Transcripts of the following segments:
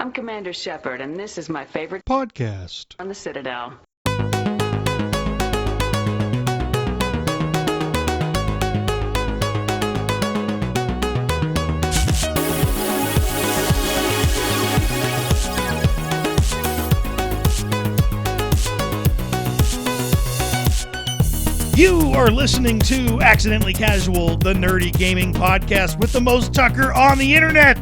I'm Commander Shepard, and this is my favorite podcast on the Citadel. You are listening to Accidentally Casual, the nerdy gaming podcast with the most Tucker on the internet.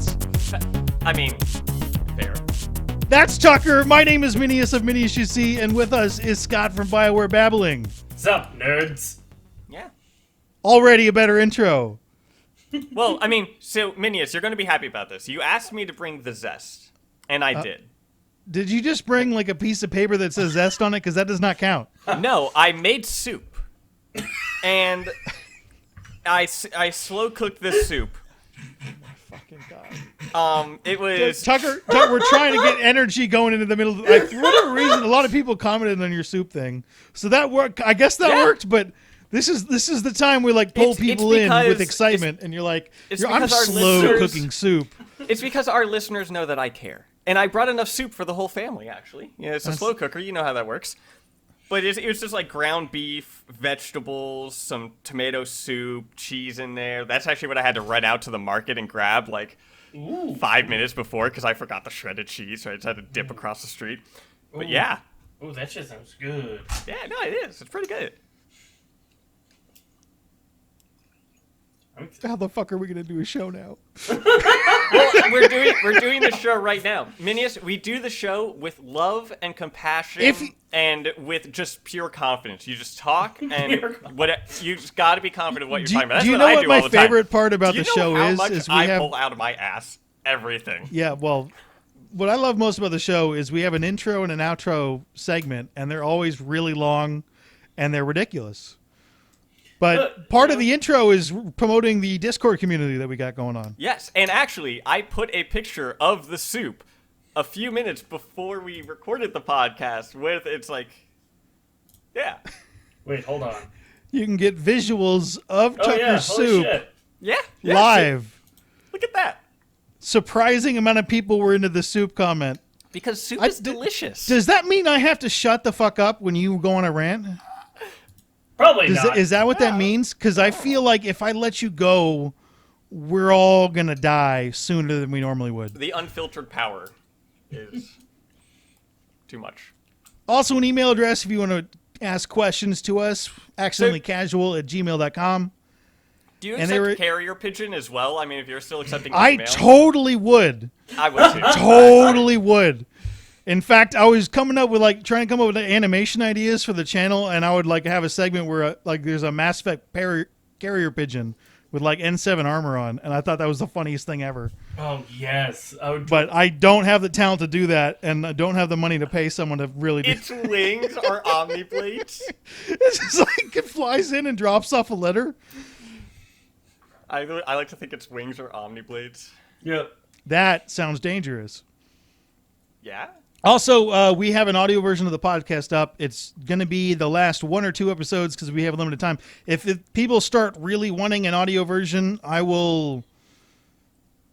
I mean, fair. That's Tucker. My name is Minius of Minius GC, and with us is Scott from BioWare Babbling. What's up, nerds? Yeah. Already a better intro. Well, I mean, so, Minius, you're going to be happy about this. You asked me to bring the zest, and I did. Did you just bring like a piece of paper that says zest on it? Because that does not count. No, I made soup. And I slow cooked this soup. Fucking God. It was... Tucker, we're trying to get energy going into the middle. Like, for whatever reason, a lot of people commented on your soup thing. So that worked. I guess that worked, but this is the time we like pull people in with excitement, and you're like, I'm slow cooking soup. It's because our listeners know that I care. And I brought enough soup for the whole family, actually. Yeah, it's a slow cooker. You know how that works. But it was just like ground beef, vegetables, some tomato soup, cheese in there. That's actually what I had to run out to the market and grab like 5 minutes before because I forgot the shredded cheese, so I just had to dip across the street. But yeah. Oh, that shit sounds good. Yeah, no, it is. It's pretty good. How the fuck are we gonna do a show now? Well, we're doing the show right now. Minius, we do the show with love and compassion and with just pure confidence. You just talk and you just got to be confident what you're talking about. That's do you what know I what do my all the time. favorite part about the show how is? Much Is we I have pull out of my ass everything. Yeah, well, what I love most about the show is we have an intro and an outro segment, and they're always really long, and they're ridiculous. But part of the intro is promoting the Discord community that we got going on. Yes, and actually, I put a picture of the soup a few minutes before we recorded the podcast with, it's like, yeah. Wait, hold on. You can get visuals of Tucker's soup Yeah, live. Look at that. Surprising amount of people were into the soup comment. Because soup is delicious. Does that mean I have to shut the fuck up when you go on a rant? Probably not. Is that what that means? Because I feel like if I let you go, we're all going to die sooner than we normally would. The unfiltered power is too much. Also, an email address if you want to ask questions to us, accidentallycasual@gmail.com. Do you accept carrier pigeon as well? I mean, if you're still accepting I email. Totally would. I would too. Totally would. In fact, I was trying to come up with animation ideas for the channel, and I would like have a segment where like there's a Mass Effect carrier pigeon with like N7 armor on, and I thought that was the funniest thing ever. Oh yes, But I don't have the talent to do that, and I don't have the money to pay someone to really do. Its wings are omniblades. It's just like it flies in and drops off a letter. I like to think its wings are omniblades. Yep. That sounds dangerous. Yeah. Also, we have an audio version of the podcast up. It's going to be the last 1 or 2 episodes because we have a limited time. If people start really wanting an audio version, I will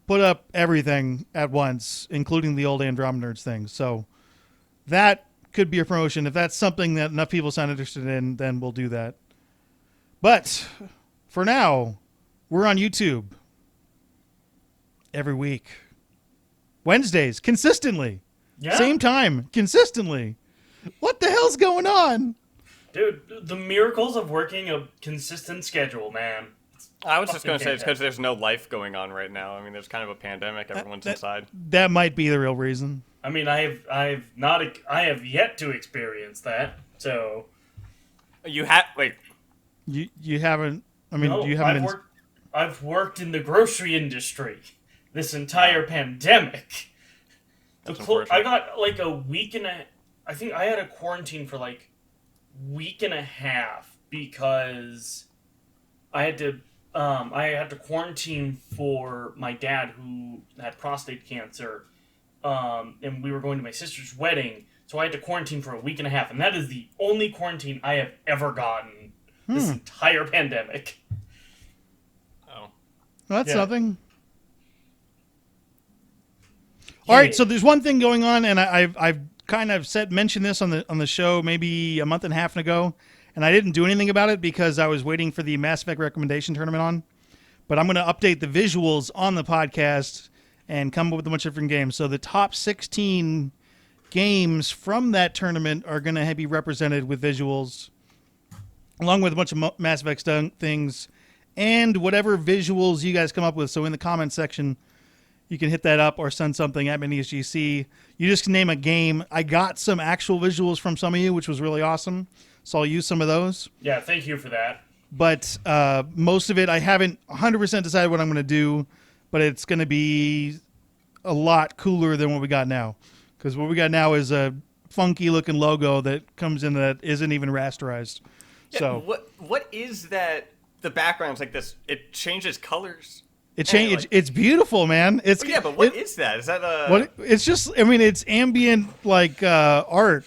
put up everything at once, including the old Andromeda Nerds thing. So that could be a promotion. If that's something that enough people sound interested in, then we'll do that. But for now, we're on YouTube every week. Wednesdays, consistently. Yeah. Same time, consistently. What the hell's going on? Dude, the miracles of working a consistent schedule, man. I was just going to say it's because there's no life going on right now. I mean, there's kind of a pandemic. Everyone's inside. That might be the real reason. I mean, I have yet to experience that. So You have wait. You haven't. I mean, no, you haven't. I've worked in the grocery industry this entire pandemic. I got like a week and I think I had a quarantine for like week and a half because I had to quarantine for my dad who had prostate cancer, and we were going to my sister's wedding, so I had to quarantine for a week and a half, and that is the only quarantine I have ever gotten this entire pandemic. Oh, Well, that's something. All right, so there's one thing going on, and I've kind of mentioned this on the show maybe a month and a half ago, and I didn't do anything about it because I was waiting for the Mass Effect recommendation tournament on. But I'm going to update the visuals on the podcast and come up with a bunch of different games. So the top 16 games from that tournament are going to be represented with visuals, along with a bunch of Mass Effect things, and whatever visuals you guys come up with. So in the comments section, you can hit that up or send something at Minius GC. You just name a game. I got some actual visuals from some of you, which was really awesome. So I'll use some of those. Yeah, thank you for that. But most of it, I haven't 100% decided what I'm going to do, but it's going to be a lot cooler than what we got now. Because what we got now is a funky-looking logo that comes in that isn't even rasterized. Yeah, so what is that? The background's like this. It changes colors. It changed. It's beautiful, man. It's yeah, but what is that? Is that a? What? It's just. I mean, it's ambient like art.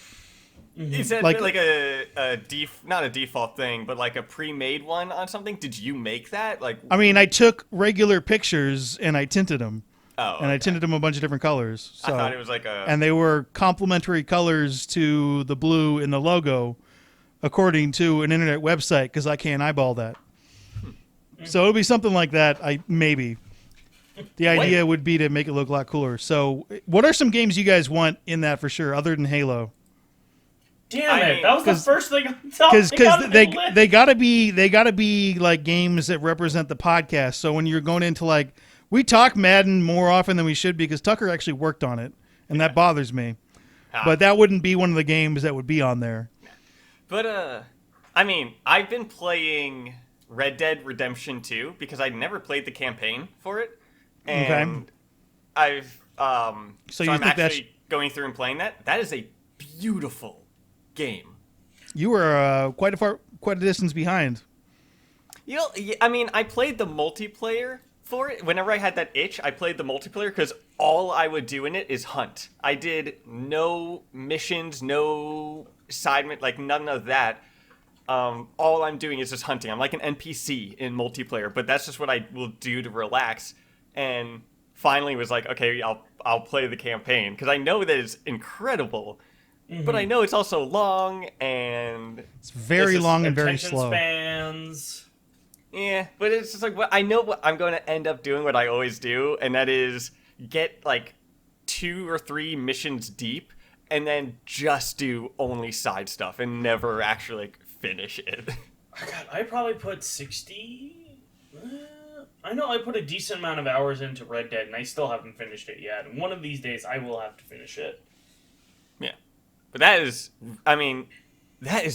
Is that like not a default thing, but like a pre-made one on something? Did you make that? Like, I mean, I took regular pictures and I tinted them. Oh, and I tinted them a bunch of different colors. So, I thought it was like a. And they were complementary colors to the blue in the logo, according to an internet website, because I can't eyeball that. So it'll be something like that. Maybe. The idea would be to make it look a lot cooler. So, what are some games you guys want in that for sure, other than Halo? Damn it! That was the first thing I thought. Because they gotta be like games that represent the podcast. So when you're going into like, we talk Madden more often than we should because Tucker actually worked on it, and that bothers me. But that wouldn't be one of the games that would be on there. But I mean, I've been playing Red Dead Redemption 2 because I'd never played the campaign for it, and I've so I'm actually going through and playing that. That is a beautiful game. You were quite a distance behind. You know, I mean, I played the multiplayer for it. Whenever I had that itch, I played the multiplayer because all I would do in it is hunt. I did no missions, no side, like none of that. All I'm doing is just hunting. I'm like an NPC in multiplayer, but that's just what I will do to relax. And finally was like, okay, I'll play the campaign because I know that it's incredible, but I know it's also long and it's very long and very slow. Spans. Yeah, but it's just like I know what I'm going to end up doing. What I always do, and that is get like 2 or 3 missions deep, and then just do only side stuff and never actually like finish it. God, I probably put 60. I know I put a decent amount of hours into Red Dead, and I still haven't finished it yet. And one of these days, I will have to finish it. Yeah, but that is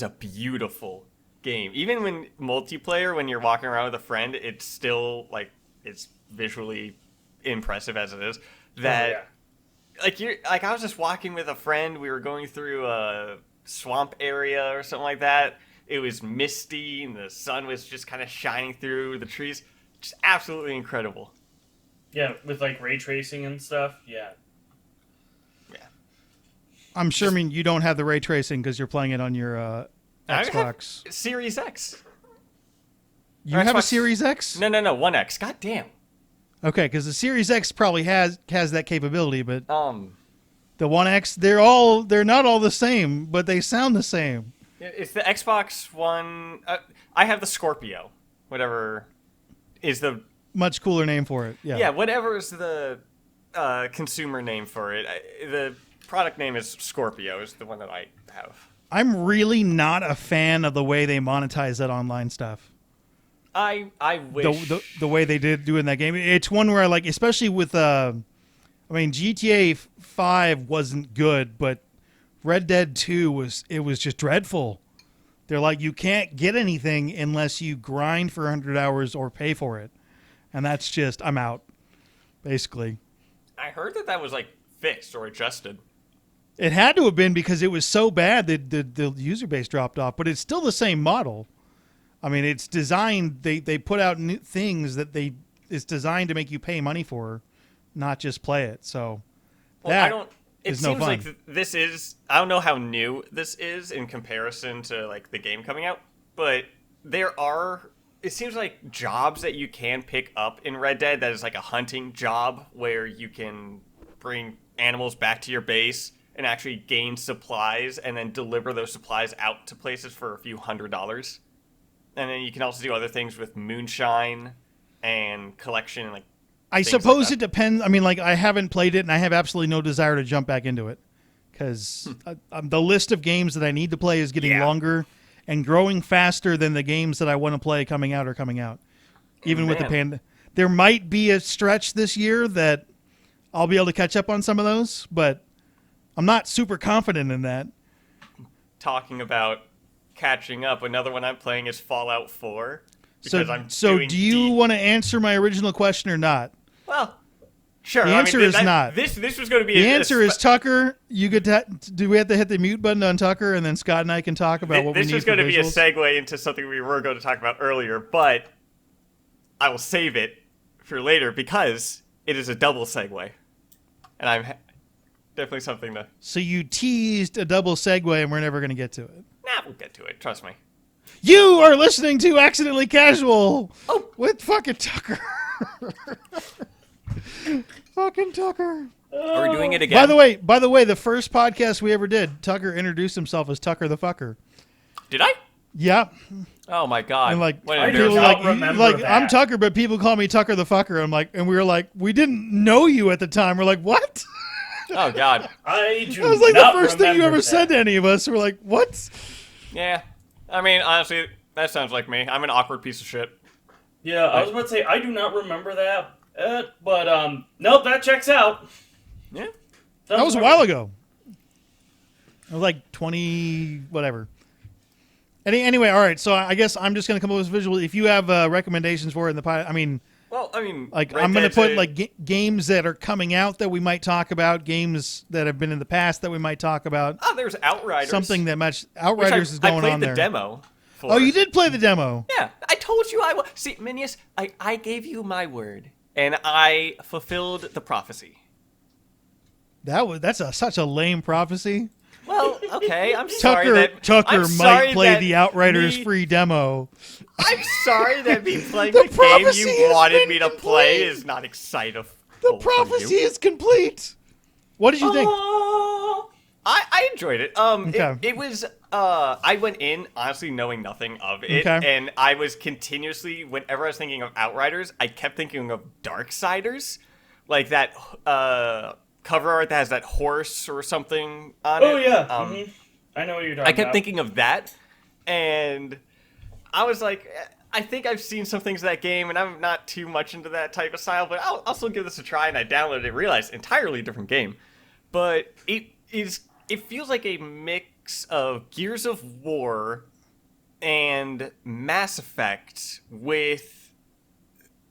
a beautiful game. Even when multiplayer, when you're walking around with a friend, it's still like it's visually impressive as it is. That like I was just walking with a friend. We were going through a swamp area or something like that. It was misty and the sun was just kind of shining through the trees. Just absolutely incredible. Yeah, with like ray tracing and stuff. Yeah. Yeah. I'm sure. I mean, you don't have the ray tracing because you're playing it on your Xbox. Series X. You have a Series X? No, One X. God damn. Okay, because the Series X probably has that capability, but the One X, they're not all the same, but they sound the same. It's the Xbox One. I have the Scorpio, whatever is the much cooler name for it. Yeah. Yeah, whatever is the consumer name for it. The product name is Scorpio. Is the one that I have. I'm really not a fan of the way they monetize that online stuff. I wish the way they did do in that game. It's one where I like, especially with I mean, GTA 5 wasn't good, but Red Dead 2 was just dreadful. They're like, you can't get anything unless you grind for 100 hours or pay for it. And that's just, I'm out, basically. I heard that was like fixed or adjusted. It had to have been because it was so bad that the user base dropped off, but it's still the same model. I mean, it's designed, they put out new things that it's designed to make you pay money for, not just play it. So it seems like this is, I don't know how new this is in comparison to like the game coming out, but it seems like jobs that you can pick up in Red Dead that is like a hunting job where you can bring animals back to your base and actually gain supplies and then deliver those supplies out to places for a few $100s. And then you can also do other things with moonshine and collection and I suppose it depends. I mean, I haven't played it, and I have absolutely no desire to jump back into it because the list of games that I need to play is getting longer and growing faster than the games that I want to play coming out are coming out. Even with the pandemic, there might be a stretch this year that I'll be able to catch up on some of those, but I'm not super confident in that. Talking about catching up, another one I'm playing is Fallout 4. So do you want to answer my original question or not? Well, sure. The answer is not. This was going to be the answer is Tucker. You could do we have to hit the mute button on Tucker, and then Scott and I can talk about what we need. This was going to be a segue into something we were going to talk about earlier, but I will save it for later because it is a double segue, and I'm definitely something to. So you teased a double segue, and we're never going to get to it. Nah, we'll get to it. Trust me. You are listening to Accidentally Casual with fucking Tucker. Fucking Tucker. Are we doing it again? By the way, the first podcast we ever did, Tucker introduced himself as Tucker the Fucker. Did I? Yeah. Oh my god. And I do not remember that. I'm Tucker, but people call me Tucker the Fucker. And we were like, we didn't know you at the time. We're like, what? Oh god. That was like the first thing you ever said to any of us. We're like, what? Yeah. I mean, honestly, that sounds like me. I'm an awkward piece of shit. Yeah, I was about to say, I do not remember that. But nope, that checks out. Yeah. That was a while ago. It was like 20, whatever. Anyway, all right. So I guess I'm just going to come up with visual. If you have recommendations for it in the pilot, I'm going to put games that are coming out that we might talk about, games that have been in the past that we might talk about. Oh, there's Outriders. Something that Outriders is going on there. I played the demo. Oh, you did play the demo. Yeah, I told you I would. See, Minius, I gave you my word, and I fulfilled the prophecy. That's such a lame prophecy. Well, okay, I'm sorry Tucker might play the Outriders free demo. I'm sorry that me playing the game you wanted me to play is not exciting. The prophecy is complete. What did you think? I enjoyed it. Okay. It was. I went in honestly knowing nothing of it, and I was continuously, whenever I was thinking of Outriders, I kept thinking of Darksiders, like that cover art that has that horse or something on it. Oh yeah, I know what you're talking about. I kept thinking of that, and I was like, I think I've seen some things of that game, and I'm not too much into that type of style, but I'll still give this a try. And I downloaded it, realized entirely different game, but it feels like a mix of Gears of War and Mass Effect without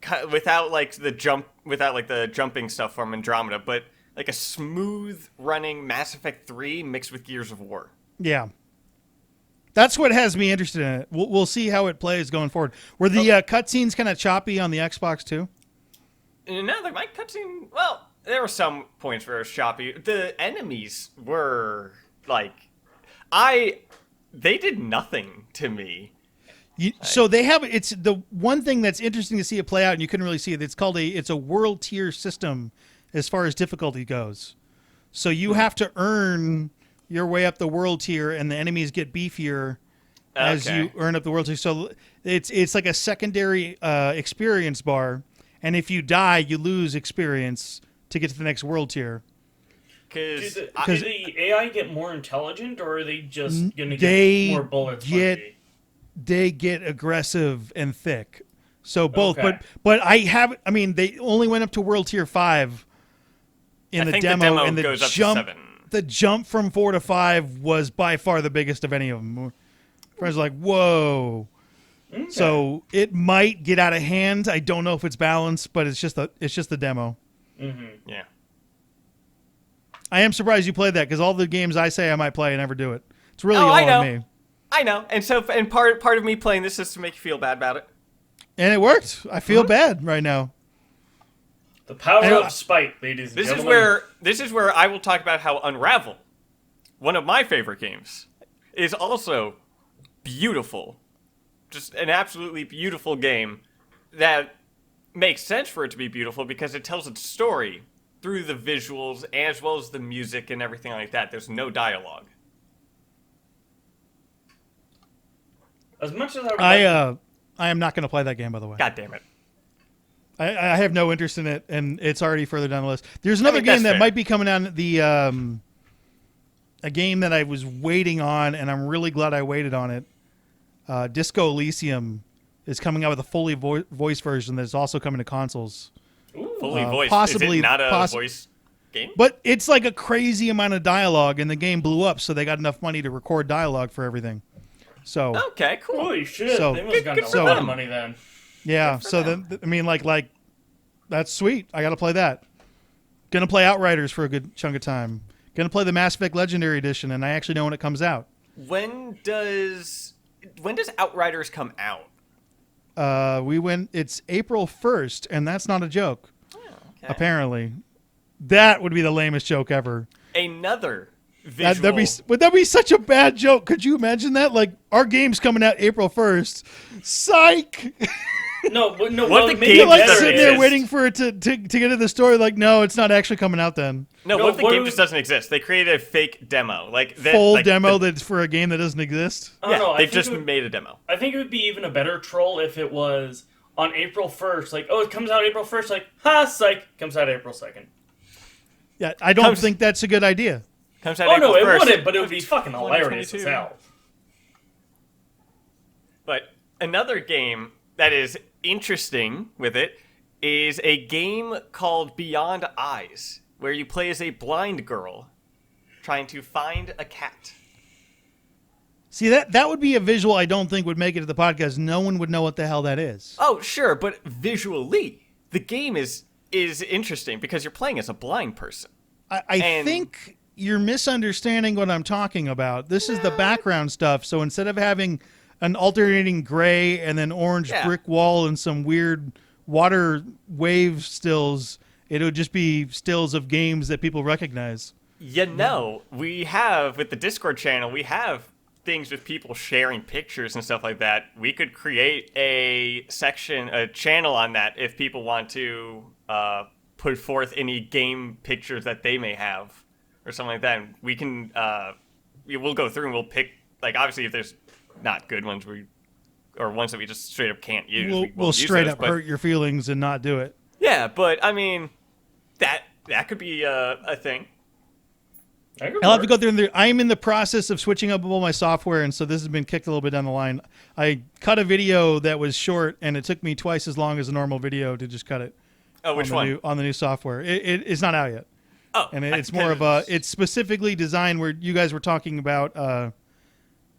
the jumping stuff from Andromeda, but like a smooth running Mass Effect 3 mixed with Gears of War. Yeah. That's what has me interested in it. We'll see how it plays going forward. Were the cutscenes kind of choppy on the Xbox too? No, my cutscene. Well, there were some points where it was choppy. The enemies were they did nothing to me. So they have it's the one thing that's interesting to see it play out, and you couldn't really see it. It's a world tier system as far as difficulty goes. So you have to earn your way up the world tier, and the enemies get beefier as you earn up the world tier. So it's like a secondary experience bar, and if you die, you lose experience to get to the next world tier. Do the AI get more intelligent, or are they just going to get more bullets? They get aggressive and thick. So both, but they only went up to world tier 5 in the demo, and the jump from 4 to 5 was by far the biggest of any of them. Friends were like, whoa. Okay. So it might get out of hand. I don't know if it's balanced, but it's just the demo. Mm-hmm. Yeah. I am surprised you played that, because all the games I say I might play, I never do it. It's really all on me. I know. And part of me playing this is to make you feel bad about it. And it worked. I feel bad right now. The power of spite, ladies and gentlemen. This is where I will talk about how Unravel, one of my favorite games, is also beautiful. Just an absolutely beautiful game that makes sense for it to be beautiful because it tells its story through the visuals as well as the music and everything like that. There's no dialogue. As much as I would I am not going to play that game, by the way. God damn it. I have no interest in it, and it's already further down the list. There's another game that might be coming out, a game that I was waiting on, and I'm really glad I waited on it. Disco Elysium is coming out with a fully voice version that's also coming to consoles. Ooh. Fully voiced. Possibly Is it not a voice game? But it's like a crazy amount of dialogue, and the game blew up, so they got enough money to record dialogue for everything. So Okay, cool. Holy shit! So- They must have gotten good a for lot of them. money then. yeah, so then I mean, like that's sweet. I got to play that. Gonna play Outriders for a good chunk of time. Gonna play the Mass Effect Legendary Edition, and I actually know when it comes out. When does Outriders come out? It's April 1st, and that's not a joke. Oh, okay. Apparently, that would be the lamest joke ever. Another visual. Would that be such a bad joke? Could you imagine that? Like, our game's coming out April 1st. Psych! No, but no. What Well, if the maybe game You're like better sitting is- there waiting for it to get into the story. Like, no, it's not actually coming out then. No, No, what if the what game do just we- doesn't exist? They created a fake demo, Full demo that's for a game that doesn't exist. I don't know. I they've think just it would- made a demo. I think it would be even a better troll if it was on April 1st. Like, oh, it comes out April 1st. Like, ha, psych. Comes out April 2nd. Yeah, I don't Comes- think that's a good idea. Comes out Oh, April no, it 1st. wouldn't, but it would be fucking hilarious 2022. as hell. But another game that is interesting with it is a game called Beyond Eyes, where you play as a blind girl trying to find a cat. See, that would be a visual I don't think would make it to the podcast. No one would know what the hell that is. Oh, sure, but visually, the game is interesting because you're playing as a blind person. I And- think you're misunderstanding what I'm talking about. This is the background stuff. So instead of having an alternating gray and then orange Yeah. brick wall and some weird water wave stills, it would just be stills of games that people recognize. You know, we have, with the Discord channel, we have things with people sharing pictures and stuff like that. We could create a channel on that if people want to put forth any game pictures that they may have or something like that. And we can, we'll go through and we'll pick, like, obviously if there's not good ones, or ones that we just straight up can't use. We'll won't use straight those, up but- hurt your feelings and not do it. Yeah, but I mean, that could be a thing. I'll have to go through and I'm in the process of switching up all my software, and so this has been kicked a little bit down the line. I cut a video that was short, and it took me twice as long as a normal video to just cut it. Oh, which one? On the new software. It's not out yet. Oh, And it's more of a, it's specifically designed where you guys were talking about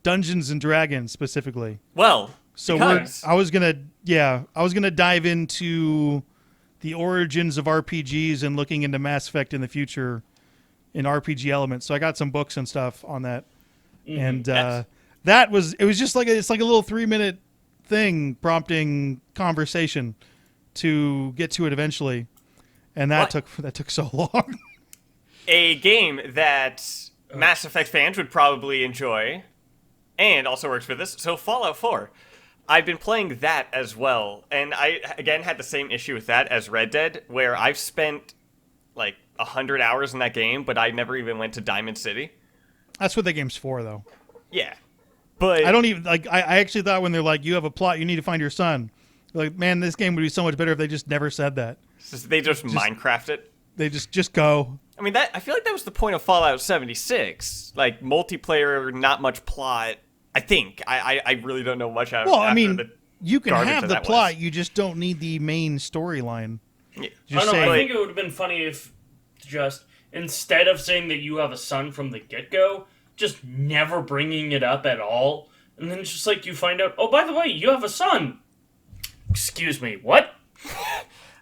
Dungeons and Dragons specifically. Well, So because- I was gonna dive into the origins of RPGs and looking into Mass Effect in the future in RPG elements. So I got some books and stuff on that, and Yes. it was just like it's like a little 3-minute thing prompting conversation to get to it eventually, and that took so long. a game that Mass Effect fans would probably enjoy, and also works for this. So Fallout 4. I've been playing that as well, and I, again, had the same issue with that as Red Dead, where I've spent, like, 100 hours in that game, but I never even went to Diamond City. That's what the game's for, though. Yeah. But I don't even like. I actually thought when they're like, "You have a plot, you need to find your son." Like, man, this game would be so much better if they just never said that. they just Minecraft it. They just go. I mean, I feel like that was the point of Fallout 76. Like, multiplayer, not much plot. I think. I really don't know much out Well, I after mean, the you can garbage have that the that plot. was. You just don't need the main storyline. Yeah. Just I don't know. say, I think it would have been funny if just instead of saying that you have a son from the get-go, just never bringing it up at all, and then it's just like you find out, oh, by the way, you have a son. Excuse me, what?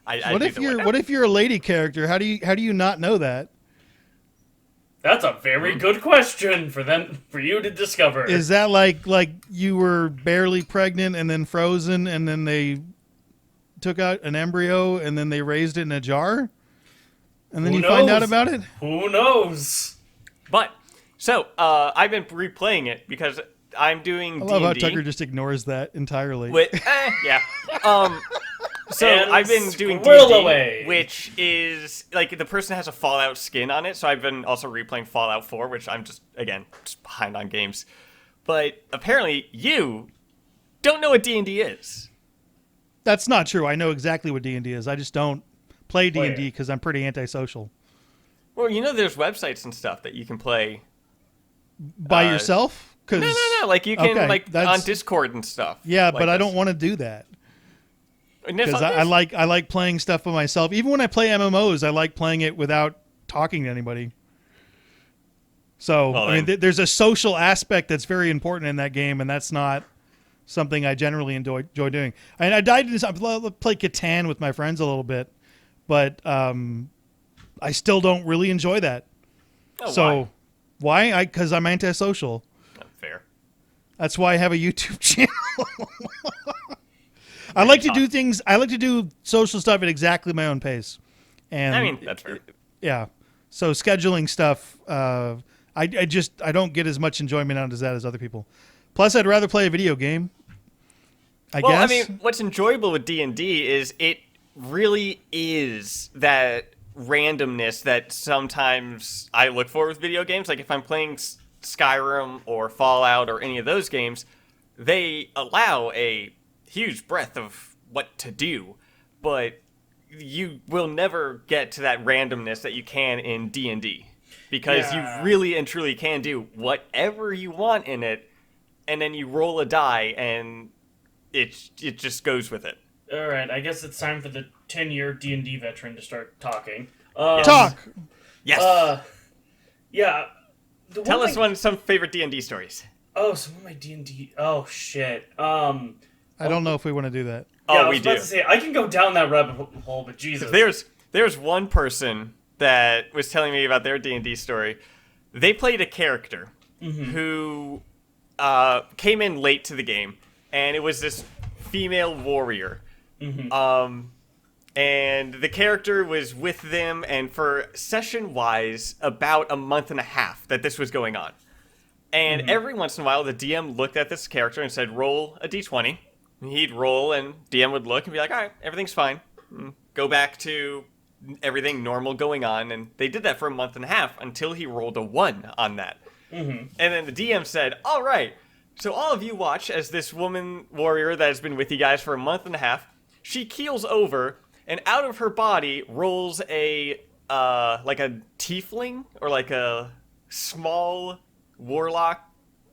what if you're a lady character? How do you not know that? That's a very good question for you to discover. Is that like you were barely pregnant and then frozen and then they took out an embryo and then they raised it in a jar? And then Who you find out knows? about it? Who knows? But so I've been replaying it because I'm doing I love how D&D. Tucker just ignores that entirely. Yeah. So And I've been doing squirrel D&D, away. which is like the person has a Fallout skin on it. So I've been also replaying Fallout 4, which I'm just behind on games. But apparently you don't know what D&D is. That's not true. I know exactly what D&D is. I just don't play D&D Play it. because I'm pretty antisocial. Well, there's websites and stuff that you can play By yourself? Cause, No. Like you can Okay, on that's- Discord and stuff. Yeah, like but I this. don't want to do that. And it's Because on I like playing stuff by myself. Even when I play MMOs, I like playing it without talking to anybody. So, Well, I mean, then- there's a social aspect that's very important in that game, and that's not something I generally enjoy doing. I played Catan with my friends a little bit, but I still don't really enjoy that. Oh, So, why? Because I'm antisocial. Not fair. That's why I have a YouTube channel. I like to do things. I like to do social stuff at exactly my own pace. And I mean, that's fair. yeah. So scheduling stuff, I don't get as much enjoyment out of that as other people. Plus, I'd rather play a video game. I Well, guess. I mean, what's enjoyable with D&D is it really is that randomness that sometimes I look for with video games. Like if I'm playing Skyrim or Fallout or any of those games, they allow a huge breadth of what to do, but you will never get to that randomness that you can in D&D because Yeah. you really and truly can do whatever you want in it, and then you roll a die and it just goes with it. All right, I guess it's time for the 10-year D&D veteran to start talking. Talk. Yes. Yeah. the Tell one us thing- some favorite D&D stories. Oh, some of my D&D. Oh shit. I don't know if we want to do that. Yeah, I Oh, was we about do. to say I can go down that rabbit hole, but Jesus. There's one person that was telling me about their D&D story. They played a character who came in late to the game, and it was this female warrior. And the character was with them, and for session-wise, about a month and a half that this was going on. And every once in a while, the DM looked at this character and said, roll a d20. And he'd roll, and DM would look and be like, all right, everything's fine. Go back to everything normal going on. And they did that for a month and a half until he rolled a 1 on that. And then the DM said, all right, so all of you watch as this woman warrior that has been with you guys for a month and a half, she keels over, and out of her body rolls a, like a tiefling, or like a small warlock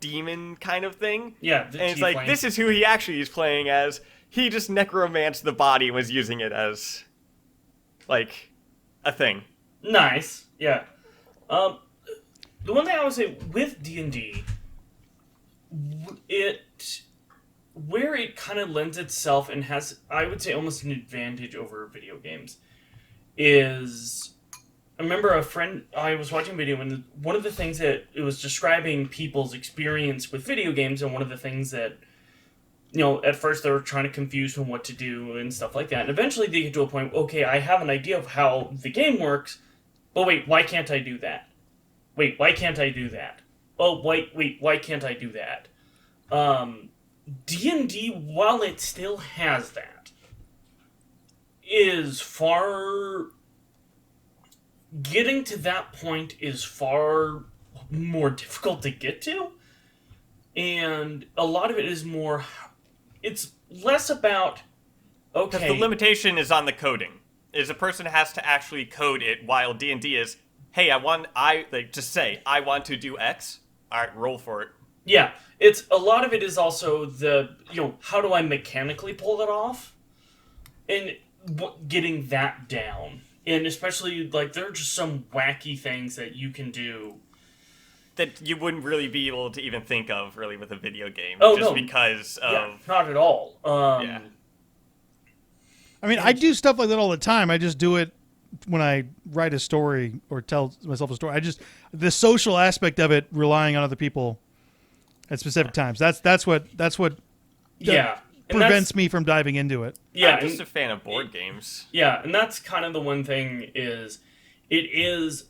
demon kind of thing. Yeah, the and it's tiefling. like, this is who he actually is playing as. He just necromanced the body and was using it as, like, a thing. Nice. Yeah. The one thing I would say with D&D, where it kind of lends itself and has, I would say, almost an advantage over video games, is I remember a friend, I was watching a video, and one of the things that it was describing people's experience with video games, and one of the things that, at first they were trying to confuse them what to do and stuff like that, and eventually they get to a point, okay, I have an idea of how the game works, but wait, why can't I do that? Wait, why can't I do that? Oh, wait, why can't I do that? D&D, while it still has that, is far... Getting to that point is far more difficult to get to. And a lot of it is more... It's less about... Because Okay, the limitation is on the coding. Is a person has to actually code it, while D&D is, hey, just say, I want to do X. All right, roll for it. yeah, it's a lot of it is also the, how do I mechanically pull it off? And getting that down. And especially, there are just some wacky things that you can do. That you wouldn't really be able to even think of, really, with a video game. Oh, just no. because of... Yeah, not at all. Yeah. I mean, I do stuff like that all the time. I just do it when I write a story or tell myself a story. The social aspect of it, relying on other people at specific times. That's what Yeah. And prevents me from diving into it. Yeah, I'm just and- a fan of board games. Yeah, and that's kind of the one thing is, it is,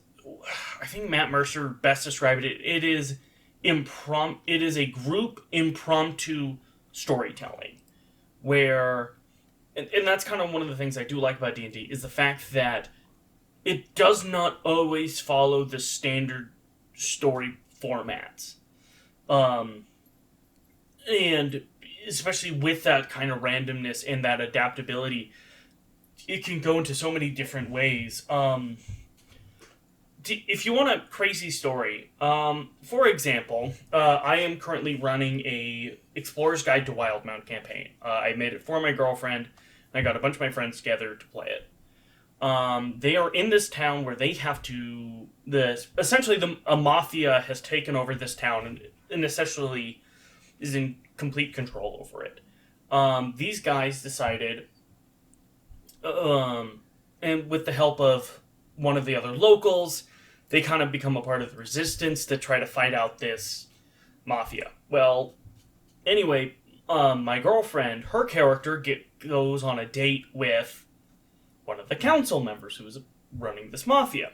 I think Matt Mercer best described it. It is it is a group impromptu storytelling, where and that's kind of one of the things I do like about D&D, is the fact that it does not always follow the standard story formats. And especially with that kind of randomness and that adaptability, it can go into so many different ways. If you want a crazy story, for example, I am currently running a Explorer's Guide to Wildmount campaign. I made it for my girlfriend, and I got a bunch of my friends together to play it. They are in this town where they have to... Essentially, a mafia has taken over this town and essentially is in complete control over it. These guys decided, and with the help of one of the other locals, they kind of become a part of the resistance to try to fight out this mafia. Well, anyway, my girlfriend, her character goes on a date with one of the council members who is running this mafia.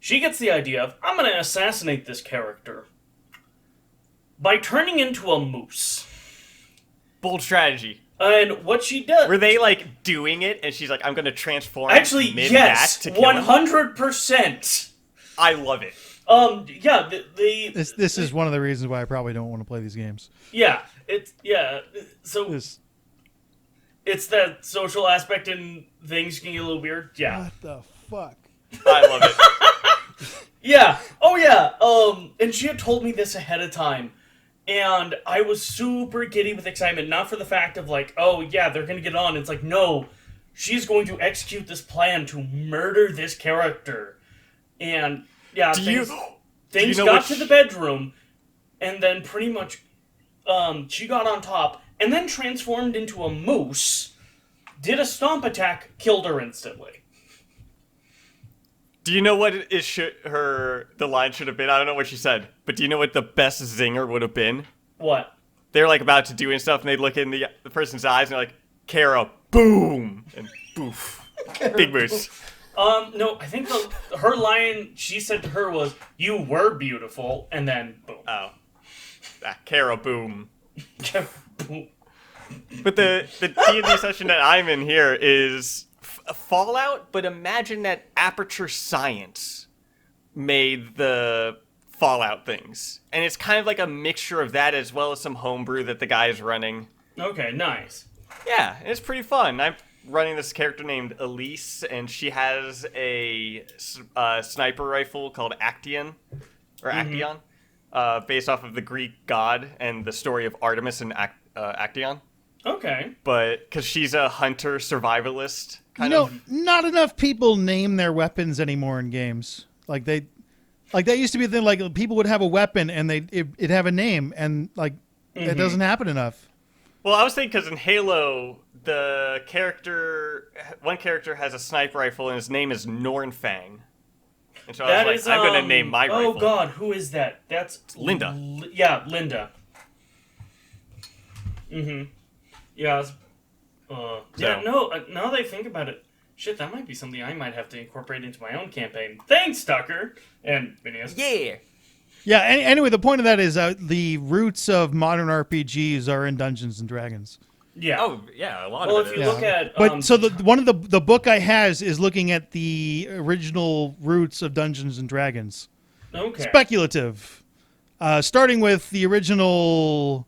She gets the idea of, I'm going to assassinate this character by turning into a moose. Bold strategy. And what she does... Were they, like, doing it, and she's like, I'm going to transform Actually, yes, to kill him? 100%. I love it. Yeah, This is one of the reasons why I probably don't want to play these games. Yeah, so... It's that social aspect and things can get a little weird. Yeah. What the fuck? I love it. Yeah. Oh, yeah. And she had told me this ahead of time. And I was super giddy with excitement. Not for the fact of like, oh, yeah, they're going to get on. It's like, no, she's going to execute this plan to murder this character. And, yeah, things got to the bedroom. And then pretty much she got on top. And then transformed into a moose, did a stomp attack, killed her instantly. Do you know what the line should have been? I don't know what she said, but do you know what the best zinger would have been? What? They're like about to do and stuff, and they'd look in the person's eyes, and they're like, Kara, boom, and boof, big moose. No, I think her line she said to her was, "You were beautiful," and then boom. Oh, Kara, boom. But the D&D session that I'm in here is Fallout, but imagine that Aperture Science made the Fallout things. And it's kind of like a mixture of that as well as some homebrew that the guy is running. Okay, nice. Yeah, it's pretty fun. I'm running this character named Elise, and she has a sniper rifle called Actaeon, based off of the Greek god and the story of Artemis and Actaeon. Okay. But because she's a hunter survivalist, not enough people name their weapons anymore in games. Like that used to be a thing. Like people would have a weapon and it'd have a name, and like it doesn't happen enough. Well, I was thinking because in Halo, one character has a sniper rifle and his name is Nornfang. And so I was like, I'm going to name my rifle. Oh, God, who is that? That's... Linda. Linda. Mm-hmm. Yeah, now that I think about it, shit, that might be something I might have to incorporate into my own campaign. Thanks, Tucker! And Minius. Yeah! Yeah, anyway, the point of that is the roots of modern RPGs are in Dungeons & Dragons. Yeah. Oh, yeah, a lot of it. Well, if you look at... But so one of the book I has is looking at the original roots of Dungeons & Dragons. Okay. Speculative. Starting with the original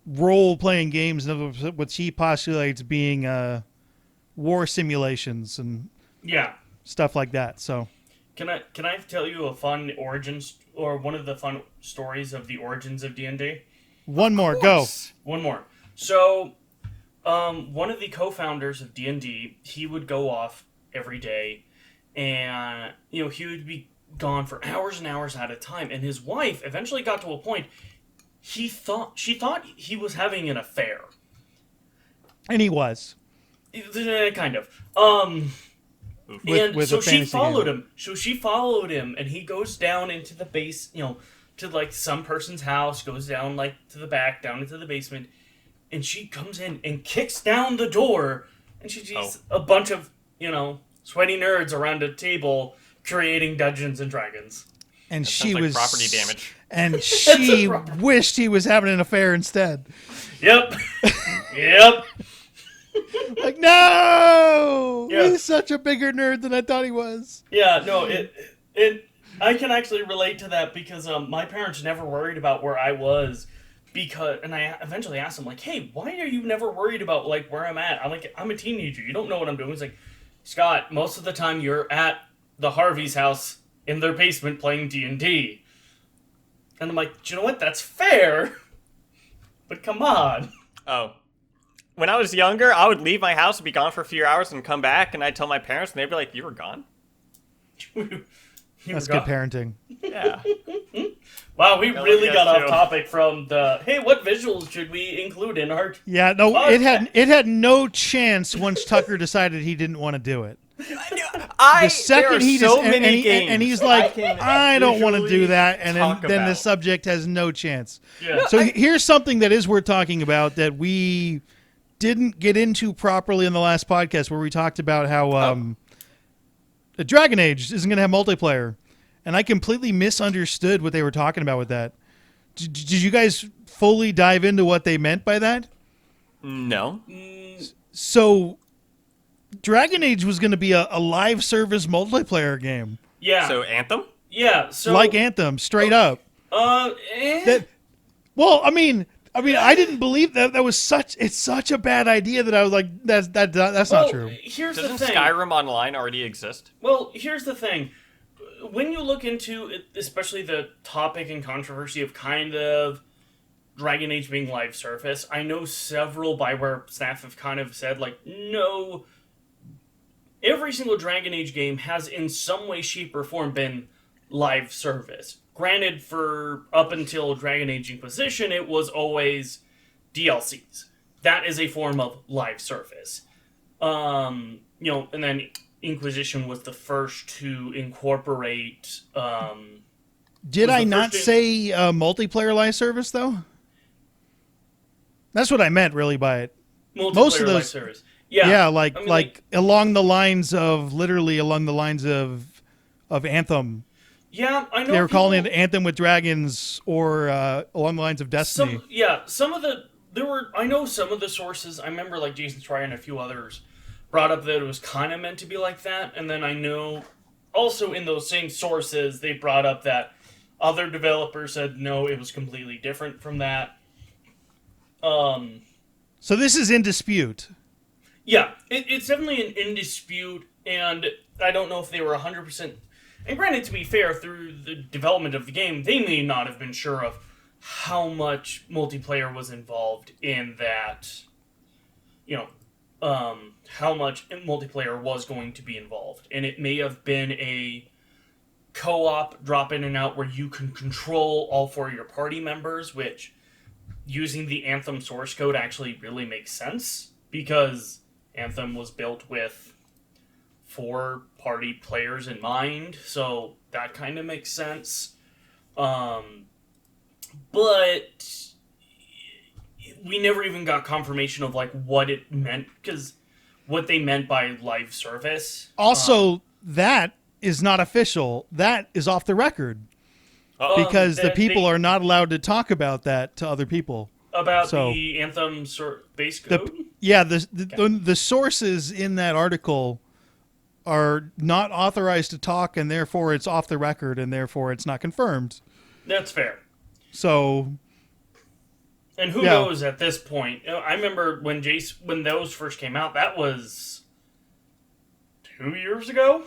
role-playing games, what she postulates being war simulations and stuff like that. So, can I tell you a fun origins or one of the fun stories of the origins of D&D? One more, go. One more. So, one of the co-founders of D&D, he would go off every day, and he would be gone for hours and hours at a time. And his wife eventually got to a point. She thought he was having an affair, and he was, kind of. With so she followed game. him. So she followed him, and he goes down into the base. To like some person's house, goes down like to the back, down into the basement, and she comes in and kicks down the door, and she sees a bunch of sweaty nerds around a table creating Dungeons and Dragons. And That she sounds like was property damage. And she wished he was having an affair instead. Yep. Yep. Like, no! Yeah. He's such a bigger nerd than I thought he was. Yeah, no, I can actually relate to that because my parents never worried about where I was and I eventually asked them, like, hey, why are you never worried about, like, where I'm at? I'm like, I'm a teenager. You don't know what I'm doing. It's like, Scott, most of the time you're at the Harvey's house in their basement playing D&D. And I'm like, do you know what? That's fair. But come on. Oh. When I was younger, I would leave my house and be gone for a few hours and come back, and I'd tell my parents, and they'd be like, you were gone? That's good parenting. Yeah. Wow, we I really love you got guys off too. tope from the, hey, what visuals should we include in our... Yeah, no, podcast? it had no chance once Tucker decided he didn't want to do it. The second he so just many games and he's like, I don't want to do that, and talk then the about. subject has no chance. Yeah. So here's something that is worth talking about that we didn't get into properly in the last podcast, where we talked about how Dragon Age isn't going to have multiplayer, and I completely misunderstood what they were talking about with that. Did you guys fully dive into what they meant by that? No. So Dragon Age was going to be a live service multiplayer game. Yeah. So Anthem? Yeah, so... Like Anthem, straight up. Well, I mean, I didn't believe that. That was such a bad idea that I was like, that's not true. Here's Doesn't the thing. Skyrim Online already exist? Well, here's the thing. When you look into it, especially the topic and controversy of kind of Dragon Age being live service, I know several BioWare staff have kind of said, like, no, every single Dragon Age game has in some way, shape, or form been live service. Granted, for up until Dragon Age Inquisition, it was always DLCs. That is a form of live service. And then Inquisition was the first to incorporate. Did I the not first say multiplayer live service though? That's what I meant really by it. Most of multiplayer live those, service. Yeah, yeah, I mean, like along the lines of Anthem. Yeah, I know. They were calling it Anthem with Dragons, or along the lines of Destiny. I know some of the sources. I remember like Jason Schreier and a few others brought up that it was kind of meant to be like that, and then I know also in those same sources they brought up that other developers said no, it was completely different from that. So this is in dispute. Yeah, it's definitely in dispute, and I don't know if they were 100%. And granted, to be fair, through the development of the game, they may not have been sure of how much multiplayer was involved in that. How much multiplayer was going to be involved, and it may have been a co-op drop in and out where you can control all four of your party members, which using the Anthem source code actually really makes sense because Anthem was built with 4 party players in mind, so that kind of makes sense. But we never even got confirmation of like what it meant, because what they meant by live service. Also, that is not official. That is off the record. Because the people are not allowed to talk about that to other people. About the Anthem base code? The sources in that article are not authorized to talk, and therefore it's off the record, and therefore it's not confirmed. That's fair. So... And who knows at this point? I remember when those first came out, that was 2 years ago,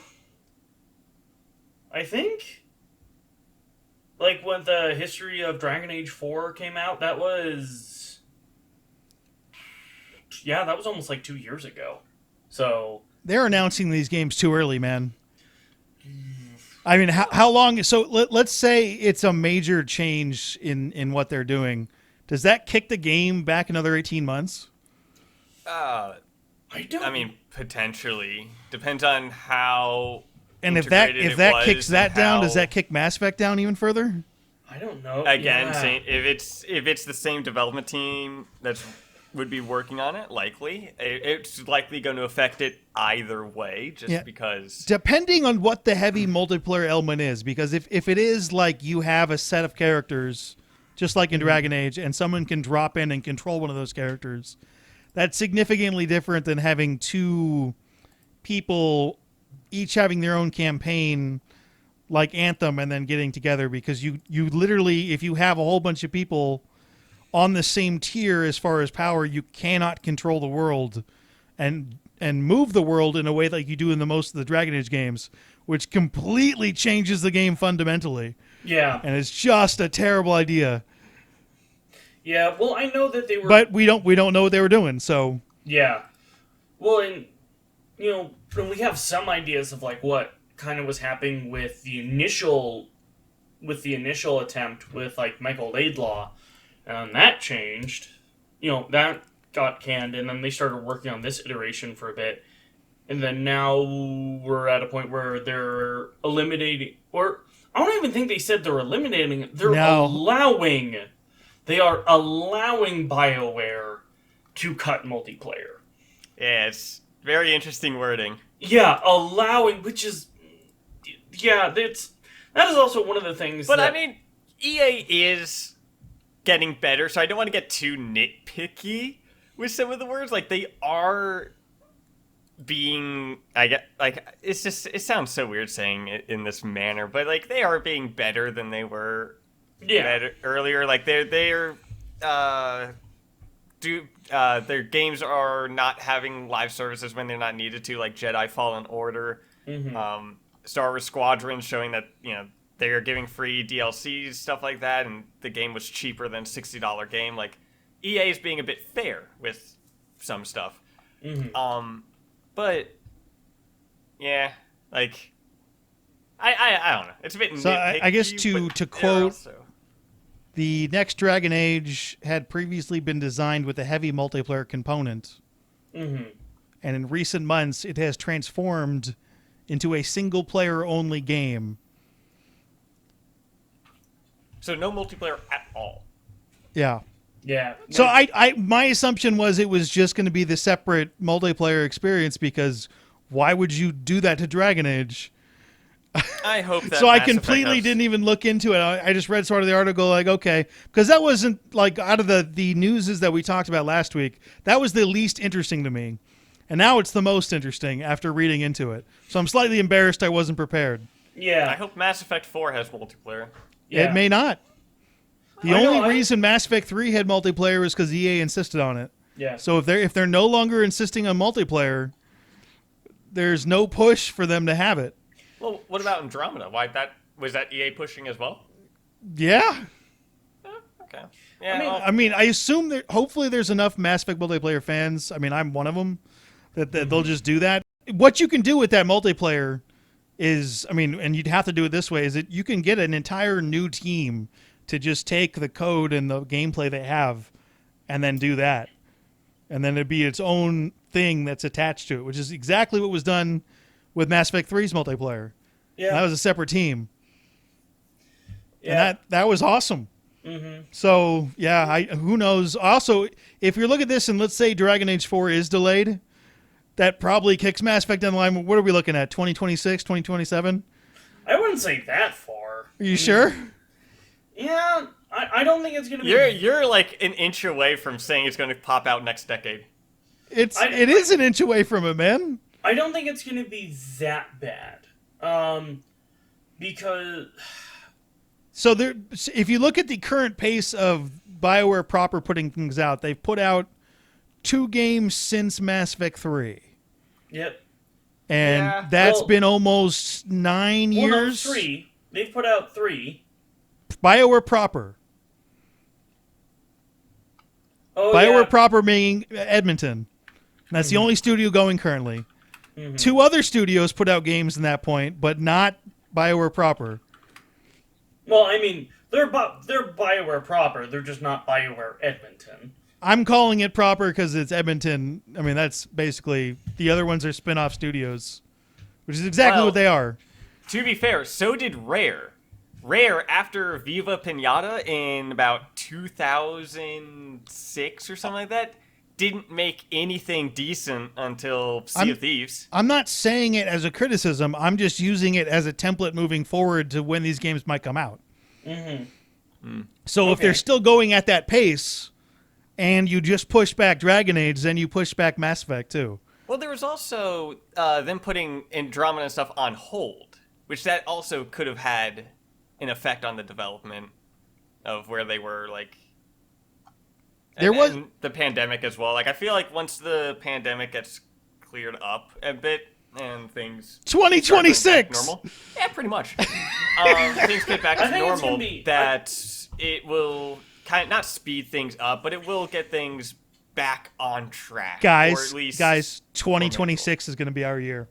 I think? Like, when the history of Dragon Age 4 came out, that was... Yeah, that was almost like 2 years ago. So... They're announcing these games too early, man. I mean, how long... So, let's say it's a major change in what they're doing. Does that kick the game back another 18 months? I mean, potentially. Depends on how... And if that kicks that down, does that kick Mass Effect down even further? I don't know. Again, if it's the same development team that's would be working on it, likely. It's likely going to affect it either way, just because... Depending on what the heavy multiplayer element is, because if it is like you have a set of characters, just like in Dragon Age, and someone can drop in and control one of those characters, that's significantly different than having two people each having their own campaign like Anthem and then getting together, because you literally, if you have a whole bunch of people on the same tier as far as power, you cannot control the world and move the world in a way like you do in the most of the Dragon Age games, which completely changes the game fundamentally. Yeah. And it's just a terrible idea. Yeah, well, I know that they were... But we don't know what they were doing, so... Yeah. Well, and, you know, and we have some ideas of, like, what kind of was happening with the initial attempt with, like, Michael Laidlaw, and that changed. You know, that got canned, and then they started working on this iteration for a bit, and then now we're at a point where they're eliminating, or I don't even think they said they're eliminating it, they're allowing... They are allowing BioWare to cut multiplayer. Yeah, it's very interesting wording. Yeah, allowing, which is... Yeah, that is also one of the things But, I mean, EA is getting better, so I don't want to get too nitpicky with some of the words. Like, they are being... it sounds so weird saying it in this manner, but, like, they are being better than they were... earlier, like their games are not having live services when they're not needed to, like Jedi Fallen Order, Star Wars Squadrons, showing that they are giving free DLCs, stuff like that, and the game was cheaper than $60 game. Like EA is being a bit fair with some stuff, but yeah, like I don't know, it's a bit. So I guess to quote. The next Dragon Age had previously been designed with a heavy multiplayer component. And in recent months, it has transformed into a single-player-only game. So no multiplayer at all? Yeah. Yeah. So my assumption was it was just going to be the separate multiplayer experience, because why would you do that to Dragon Age? I hope that. So I completely didn't even look into it. I just read sort of the article, like, okay, because that wasn't, like, out of the newses that we talked about last week, that was the least interesting to me. And now it's the most interesting after reading into it. So I'm slightly embarrassed I wasn't prepared. Yeah. I hope Mass Effect 4 has multiplayer. Yeah. It may not. The only reason Mass Effect 3 had multiplayer was because EA insisted on it. Yeah. So if they're no longer insisting on multiplayer, there's no push for them to have it. Well, what about Andromeda? Was that EA pushing as well? Yeah. Okay. Yeah. I mean, I assume that hopefully there's enough Mass Effect multiplayer fans. I mean, I'm one of them that they'll just do that. What you can do with that multiplayer is, I mean, and you'd have to do it this way, is that you can get an entire new team to just take the code and the gameplay they have and then do that. And then it'd be its own thing that's attached to it, which is exactly what was done with Mass Effect 3's multiplayer. Yeah. That was a separate team. Yeah. And that was awesome. So, yeah, who knows? Also, if you look at this and let's say Dragon Age 4 is delayed, that probably kicks Mass Effect down the line. What are we looking at, 2026, 2027? I wouldn't say that far. Are you sure? Yeah, I don't think it's going to be... You're like an inch away from saying it's going to pop out next decade. It is an inch away from it, man. I don't think it's going to be that bad. Because... So if you look at the current pace of BioWare proper putting things out, they've put out 2 games since Mass Effect 3. Yep. And that's been almost 9 years. No, 3. They've put out 3. BioWare proper. Oh, BioWare proper meaning Edmonton. And that's the only studio going currently. 2 other studios put out games in that point, but not BioWare proper. Well, I mean, they're BioWare proper. They're just not BioWare Edmonton. I'm calling it proper because it's Edmonton. I mean, that's basically... The other ones are spin-off studios, which is exactly what they are. To be fair, so did Rare. Rare, after Viva Pinata in about 2006 or something like that, didn't make anything decent until Sea of Thieves. I'm not saying it as a criticism. I'm just using it as a template moving forward to when these games might come out. So if they're still going at that pace, and you just push back Dragon Age, then you push back Mass Effect too. Well, there was also them putting Andromeda and stuff on hold, which that also could have had an effect on the development of where they were, like... And the pandemic as well. Like, I feel like once the pandemic gets cleared up a bit and things... 2026! Normal, yeah, pretty much. Things get back to normal, it will kind of not speed things up, but it will get things back on track. Guys, or at least 2026 is going to be our year.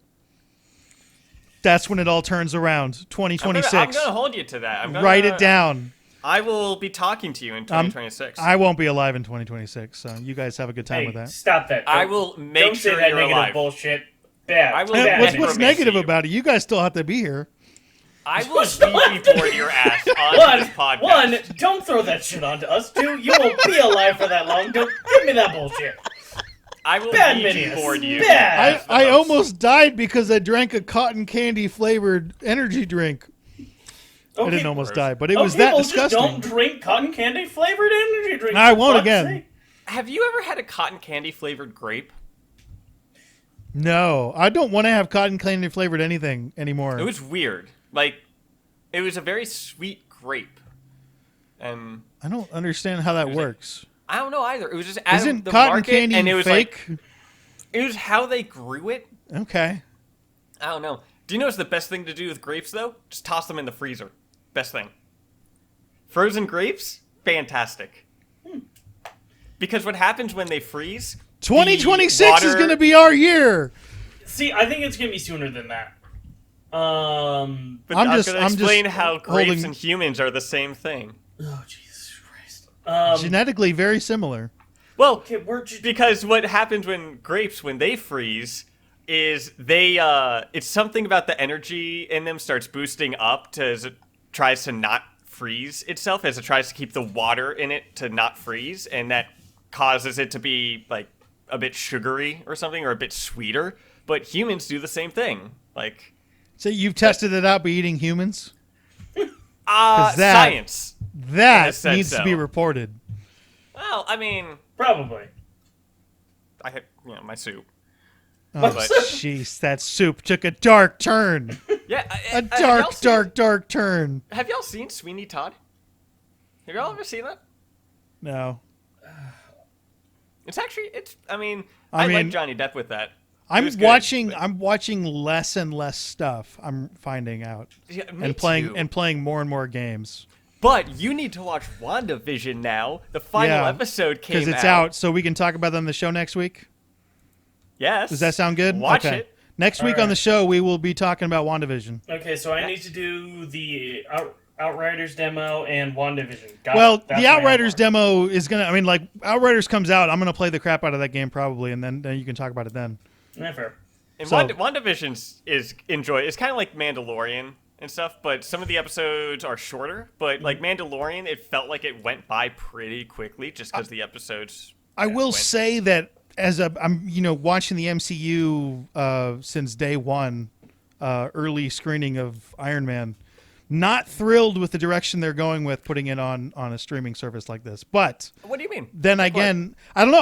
That's when it all turns around. 2026. I'm going to hold you to that. Write it down. I will be talking to you in 2026. I won't be alive in 2026, so you guys have a good time with that. Stop that. I will make don't sure say that you're negative alive. bullshit. Bad. I will What's negative about it? You guys still have to be here. I will Ouija board your ass on this podcast. One, don't throw that shit onto us. Two, you won't be alive for that long. Don't give me that bullshit. I will Bad Ouija Minius. board you. Bad. I almost died because I drank a cotton candy flavored energy drink. I didn't almost die, but it was that disgusting. Just don't drink cotton candy flavored energy drinks. I won't again. Have you ever had a cotton candy flavored grape? No, I don't want to have cotton candy flavored anything anymore. It was weird. Like, it was a very sweet grape. And I don't understand how that works. I don't know either. It was just out Isn't of the cotton market, candy and it was fake? like, it was how they grew it. Okay. I don't know. Do you know what's the best thing to do with grapes, though? Just toss them in the freezer. Best thing. Frozen grapes? Fantastic. Because what happens when they freeze... 2026 is going to be our year. See, I think it's going to be sooner than that. But I'm I'm just going to explain just how grapes holding- and humans are the same thing. Oh, Jesus Christ. Genetically very similar. Well, Okay, because what happens when grapes, when they freeze, is they, it's something about the energy in them starts boosting up as it tries to not freeze itself, as it tries to keep the water in it to not freeze, and that causes it to be, like, a bit sugary or something, or a bit sweeter. But humans do the same thing. Like... So you've tested it out by eating humans? Science. That said needs to so. be reported. Well, I mean, Probably. I had, my soup. Oh, But- jeez, that soup took a dark turn. Yeah, A dark turn. Have y'all seen Sweeney Todd? Have y'all ever seen that? No. It's actually, I mean, I I like mean, Johnny Depp with that. It I'm was good, watching. but- I'm watching less and less stuff. I'm finding out Yeah, me and playing too. and playing more and more games But you need to watch WandaVision now. The final episode came out. because it's out, so we can talk about that on the show next week. Yes. Does that sound good? Watch okay. it. Next week on the show, we will be talking about WandaVision. Okay, so I need to do the Outriders demo and WandaVision. Got Well, it. That's the my Outriders homework. demo is gonna. I mean, like Outriders comes out, I'm gonna play the crap out of that game probably, and then you can talk about it then. Yeah, fair. And So- WandaVision is It's kind of like Mandalorian and stuff, but some of the episodes are shorter. But like Mandalorian, it felt like it went by pretty quickly just because the episodes. I will went. say that I'm watching the MCU since day one, early screening of Iron Man. Not thrilled with the direction they're going with putting it on a streaming service like this. But What do you mean? then again, I don't know.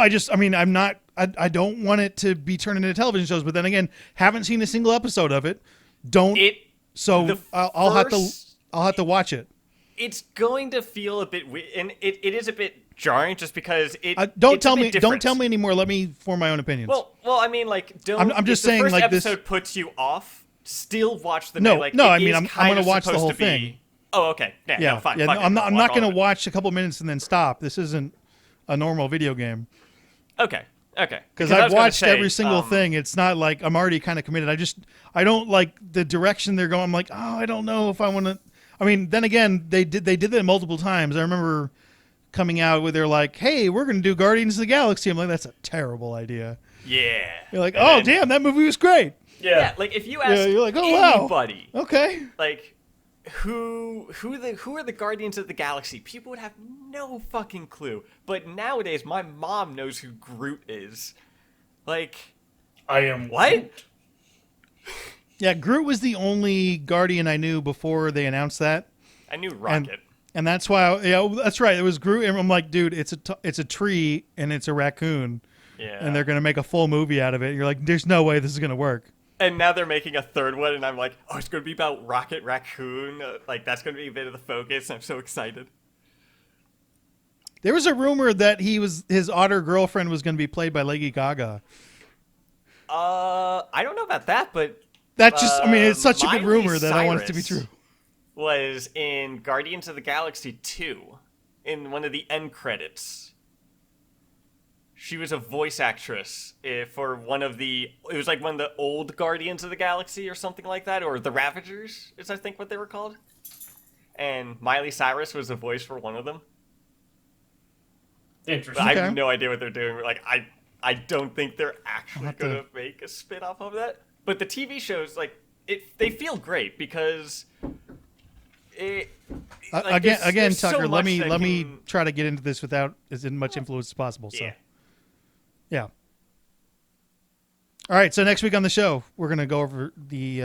I'm not. I don't want it to be turned into television shows. But then again, haven't seen a single episode of it. Don't. So the I'll have first- to watch it. It's going to feel a bit weird, and it is a bit jarring just because Don't it's tell a bit me. different. Don't tell me anymore. Let me form my own opinions. Well, I mean, like, don't. I'm just if the saying, first like, this- episode puts you off. Still watch the No, like, no, it I mean, is I'm kind gonna of watch the supposed whole to be- thing. Oh, okay. Yeah, yeah, no, fine. yeah. fuck it, I'm not watch all going to of it. watch a couple minutes and then stop. This isn't a normal video game. Okay. Because I I've was gonna watched say, every single thing. It's not like I'm already kind of committed. I don't like the direction they're going. I'm like, oh, I don't know if I want to. I mean, then again, they did that multiple times. I remember coming out where they're like, hey, we're going to do Guardians of the Galaxy. I'm like, that's a terrible idea. Yeah. You're like, And oh, then- damn, that movie was great. Yeah, like if you ask you're like, oh, wow. anybody, Okay. like who are the Guardians of the Galaxy? People would have no fucking clue. But nowadays, my mom knows who Groot is. Like, I am what? Groot. Yeah, Groot was the only Guardian I knew before they announced that. I knew Rocket. And that's why, that's right. It was Groot, and I'm like, dude, it's a tree and it's a raccoon, Yeah. and they're gonna make a full movie out of it. You're like, there's no way this is gonna work. And now they're making a third one, and I'm like, oh, it's going to be about Rocket Raccoon. Like, that's going to be a bit of the focus. I'm so excited. There was a rumor that his otter girlfriend was going to be played by Lady Gaga. I don't know about that, but That just, I mean, it's such a good Miley rumor that I want it to be true. Was in Guardians of the Galaxy 2, in one of the end credits. She was a voice actress for one of it was like one of the old Guardians of the Galaxy or something like that, or the Ravagers is I think what they were called. And Miley Cyrus was the voice for one of them. Interesting. I have no idea what they're doing. Like, I don't think they're actually going to make a spin-off of that. But the TV shows, like, they feel great because again, so Tucker, let much me try to get into this without as much influence as possible. So. Yeah. All right. So next week on the show, we're going to go over the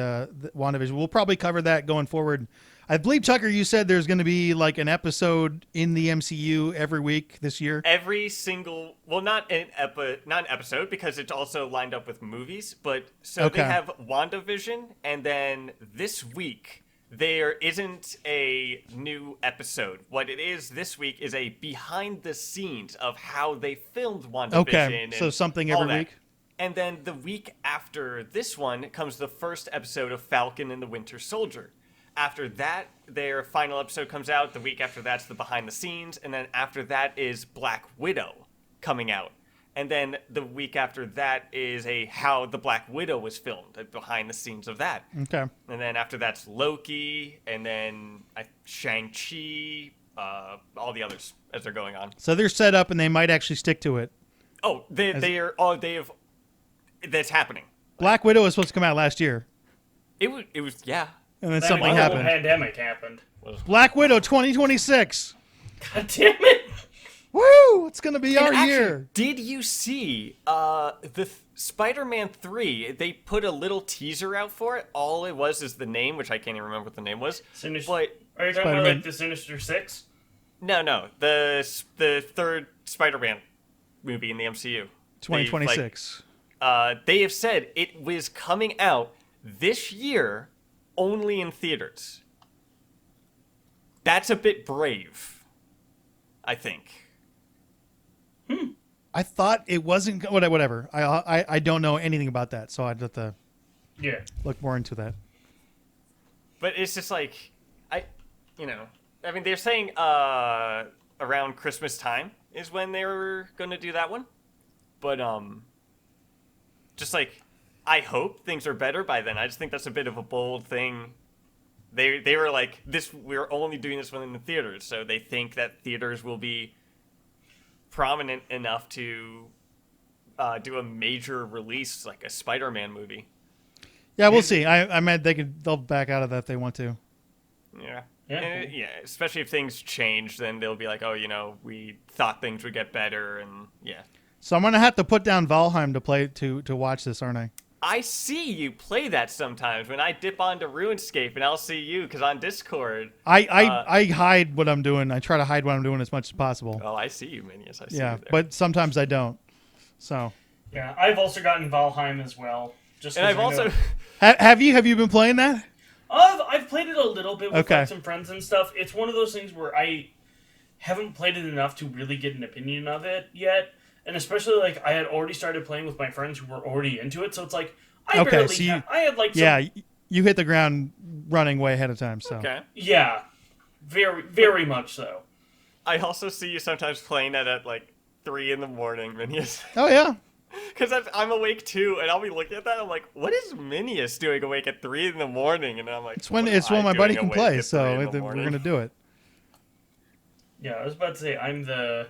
WandaVision. We'll probably cover that going forward. I believe, Tucker, you said there's going to be like an episode in the MCU every week this year. Every single, well, not an episode because it's also lined up with movies. But so they have WandaVision, and then this week there isn't a new episode. What it is this week is a behind the scenes of how they filmed WandaVision. Okay, so something every week. And then the week after this one comes the first episode of Falcon and the Winter Soldier. After that, their final episode comes out. The week after that's the behind the scenes. And then after that is Black Widow coming out. And then the week after that is how the Black Widow was filmed, behind the scenes of that. Okay. And then after that's Loki, and then Shang-Chi, all the others as they're going on. So they're set up, and they might actually stick to it. Oh, that's happening. Black Widow was supposed to come out last year. It was yeah. And then That something whole happened. Pandemic happened. Black Widow 2026. God damn it! Woo! It's gonna be our Actually, year. did you see the Spider-Man 3? They put a little teaser out for it. All it was is the name, which I can't even remember what the name was. Sinister. But Are you talking about like the Sinister Six? no, the third Spider-Man movie in the MCU. 2026. They have said it was coming out this year, only in theaters. That's a bit brave, I think. I thought it wasn't. Whatever. I don't know anything about that, so I'd have to look more into that. But it's just like, they're saying around Christmas time is when they were going to do that one. But just like, I hope things are better by then. I just think that's a bit of a bold thing. They were like, we're only doing this one in the theaters, so they think that theaters will be prominent enough to do a major release like a Spider-Man movie. Yeah, we'll see. I meant they'll back out of that if they want to. Yeah. Yeah. Yeah, especially if things change, then they'll be like, oh, we thought things would get better, and yeah. So I'm gonna have to put down Valheim to watch this, aren't I? I see you play that sometimes when I dip onto RuneScape, and I'll see you because on Discord. I hide what I'm doing. I try to hide what I'm doing as much as possible. Oh, I see you, Minius. I see Yeah, you there. but sometimes I don't. So. Yeah, I've also gotten Valheim as well. And I've also. Have you been playing that? I've played it a little bit with Okay. like, some friends and stuff. It's one of those things where I haven't played it enough to really get an opinion of it yet. And especially, like, I had already started playing with my friends who were already into it, so it's like, I had, like, some... Yeah, you hit the ground running way ahead of time, so... Okay. Yeah, very, very much so. I also see you sometimes playing it at, like, 3 in the morning, Minius. Oh, yeah. Because I'm awake, too, and I'll be looking at that, I'm like, what is Minius doing awake at 3 in the morning? And I'm like, It's when my buddy can play, so we're going to do it. Yeah, I was about to say, I'm the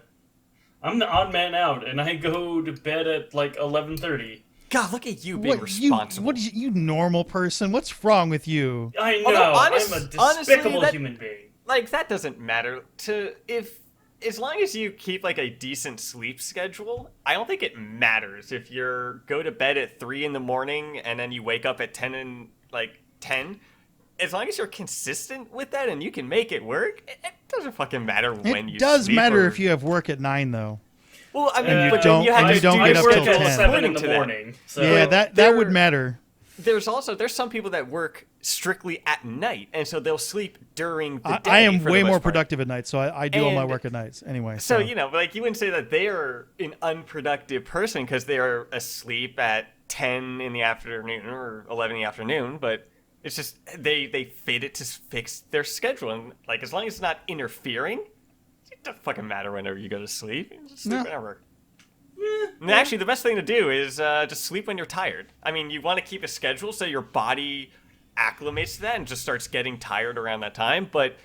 odd man out, and I go to bed at, like, 11:30. God, look at you being What responsible. you normal person? What's wrong with you? I know. Although, I'm a despicable honestly, human being. Like, that doesn't matter. As long as you keep, like, a decent sleep schedule, I don't think it matters if you go to bed at 3 in the morning and then you wake up at 10. As long as you're consistent with that and you can make it work, it doesn't fucking matter when you It does sleep matter or... if you have work at 9, though. Well, I mean, And you but don't- you have and to you don't do get your up I till work schedule till 10. 7 in according the to that. morning. So. Yeah, that would matter. There's some people that work strictly at night, and so they'll sleep during the day. I am for way the most more part. productive at night, so I do all my And- work at nights anyway. So, like, you wouldn't say that they are an unproductive person because they are asleep at 10 in the afternoon or 11 in the afternoon, but it's just they fit it to fix their schedule. And, like, as long as it's not interfering, it doesn't fucking matter whenever you go to sleep. You just sleep No. whenever. And actually, the best thing to do is just sleep when you're tired. I mean, you want to keep a schedule so your body acclimates to that and just starts getting tired around that time. But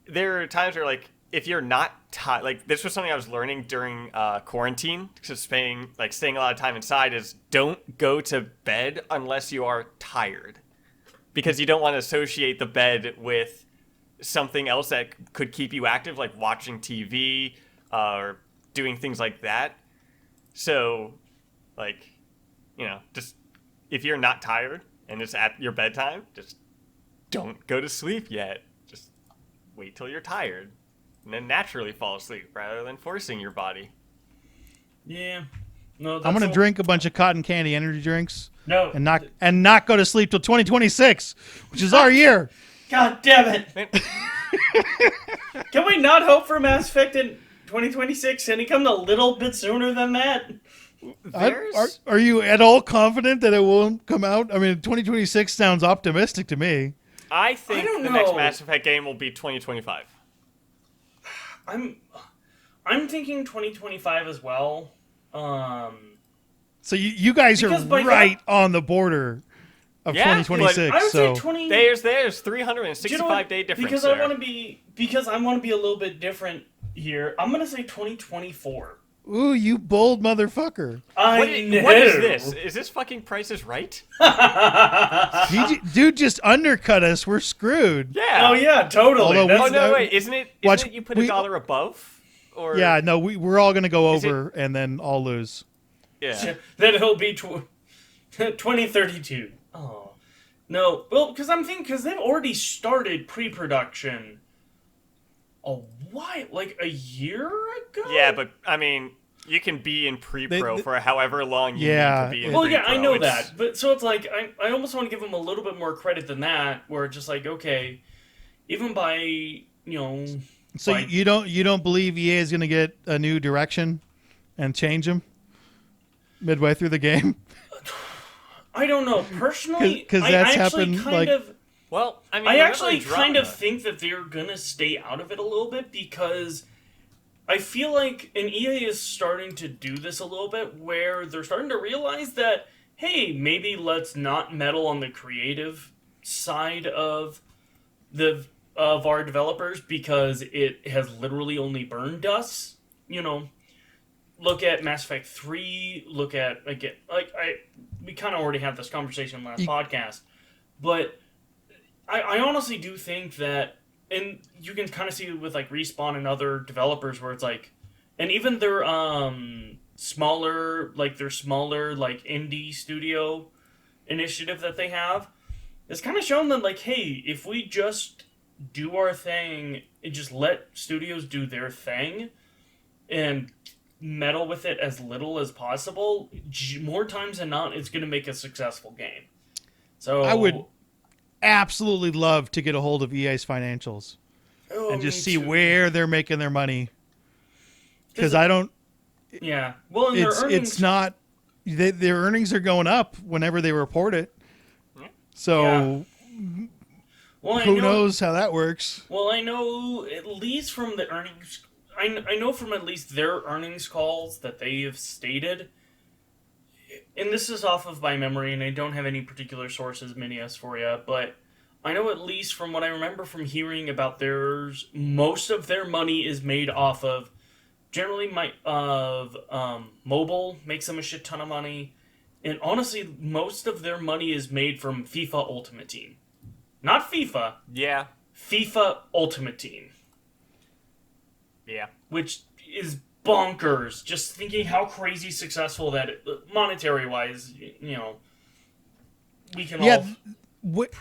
there are times where, like, if you're not tired, like, this was something I was learning during quarantine, because staying a lot of time inside, is don't go to bed unless you are tired. Because you don't want to associate the bed with something else that could keep you active, like watching TV or doing things like that. So, like, just if you're not tired and it's at your bedtime, just don't go to sleep yet. Just wait till you're tired and then naturally fall asleep rather than forcing your body. Yeah. No, I'm gonna drink a bunch of cotton candy energy drinks No. and not go to sleep till 2026, which is our year. God damn it. Man, Can we not hope for Mass Effect in 2026? Can it come a little bit sooner than that? Are you at all confident that it won't come out? I mean, 2026 sounds optimistic to me. I think I don't the next know. Mass Effect game will be 2025. I'm thinking 2025 as well. So you guys are Because by right on the border of Yeah, 2026. I would so say 20. There's Do you know 365 what? day difference Because there. I want to be a little bit different here. I'm gonna say 2024. ooh, you bold motherfucker! What know. is this? Is this fucking Price is Right? Dude just undercut us. We're screwed. Yeah. Oh yeah, totally. Although That's Oh no, that- wait, isn't it Watch, you put we- $1 above? Or Yeah, no, we're all gonna go Is it- over and then all lose. Yeah. then it'll be 2032. Oh no, well, because I'm thinking because they've already started pre-production like a year ago. Yeah, but I mean, you can be in pre-pro They- for however long you Yeah, need to be in Well, pre-pro. yeah, I know It's- that, but so it's like I almost want to give them a little bit more credit than that. Where it's just like, okay, even by So Like- you don't believe EA is gonna get a new direction and change them midway through the game? I don't know personally. 'Cause I that's actually happened, kind like- of. Well, I mean, I remember actually Andromeda. kind of think that they're gonna stay out of it a little bit because I feel like and EA is starting to do this a little bit where they're starting to realize that hey, maybe let's not meddle on the creative side of our developers because it has literally only burned us. Look at Mass Effect 3. Look at we kind of already had this conversation last podcast, but I honestly do think that, and you can kind of see it with like Respawn and other developers where it's like, and even their smaller indie studio initiative that they have, it's kind of shown them like, hey, if we just do our thing and just let studios do their thing and meddle with it as little as possible, more times than not, it's going to make a successful game. So I would absolutely love to get a hold of EA's financials and just me see too. where they're making their money. Because 'Cause I don't. Yeah. Well, and their earnings, It's not. Their earnings are going up whenever they report it. So well, I who know, knows how that works? Well, I know at least from the earnings. I know from at least their earnings calls that they have stated, and this is off of my memory, and I don't have any particular sources, Minius, for you, but I know at least from what I remember from hearing about theirs, most of their money is made off of, generally, mobile makes them a shit ton of money, And honestly, most of their money is made from FIFA Ultimate Team. Not FIFA. Yeah. FIFA Ultimate Team. Yeah. Which is bonkers. Just thinking how crazy successful that, monetary-wise, we can all...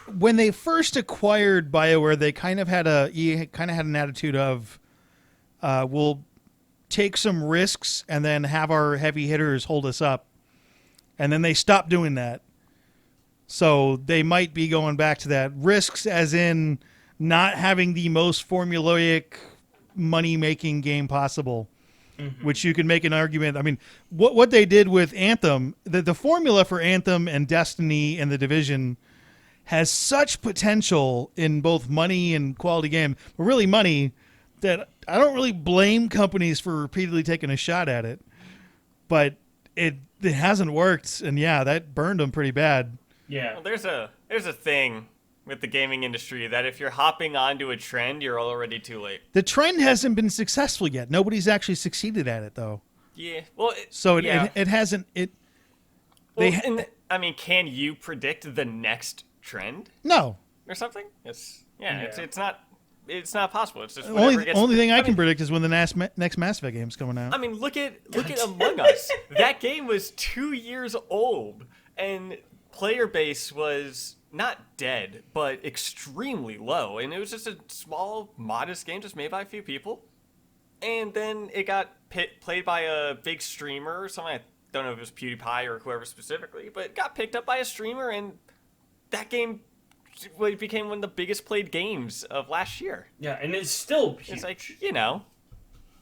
When they first acquired BioWare, they kind of had an attitude of, we'll take some risks and then have our heavy hitters hold us up. And then they stopped doing that. So they might be going back to that. Risks as in not having the most formulaic money-making game possible, which you can make an argument. I mean, what they did with Anthem, the formula for Anthem and Destiny and The Division has such potential in both money and quality game, but really money, that I don't really blame companies for repeatedly taking a shot at it. But it hasn't worked, and yeah, that burned them pretty bad. Yeah. Well, there's a thing with the gaming industry that if you're hopping onto a trend, you're already too late. The trend hasn't been successful yet. Nobody's actually succeeded at it, though. Yeah. Well, it hasn't. Can you predict the next trend? No. Or something? It's not possible. It's just only thing I can predict is when the next Mass Effect game's coming out. I mean, look at Among Us. That game was 2 years old, and player base was not dead, but extremely low, and it was just a small, modest game just made by a few people. And then it got played by a big streamer or something. I don't know if it was PewDiePie or whoever specifically, but it got picked up by a streamer, and that game became one of the biggest played games of last year. Yeah, and it's still huge. It's like,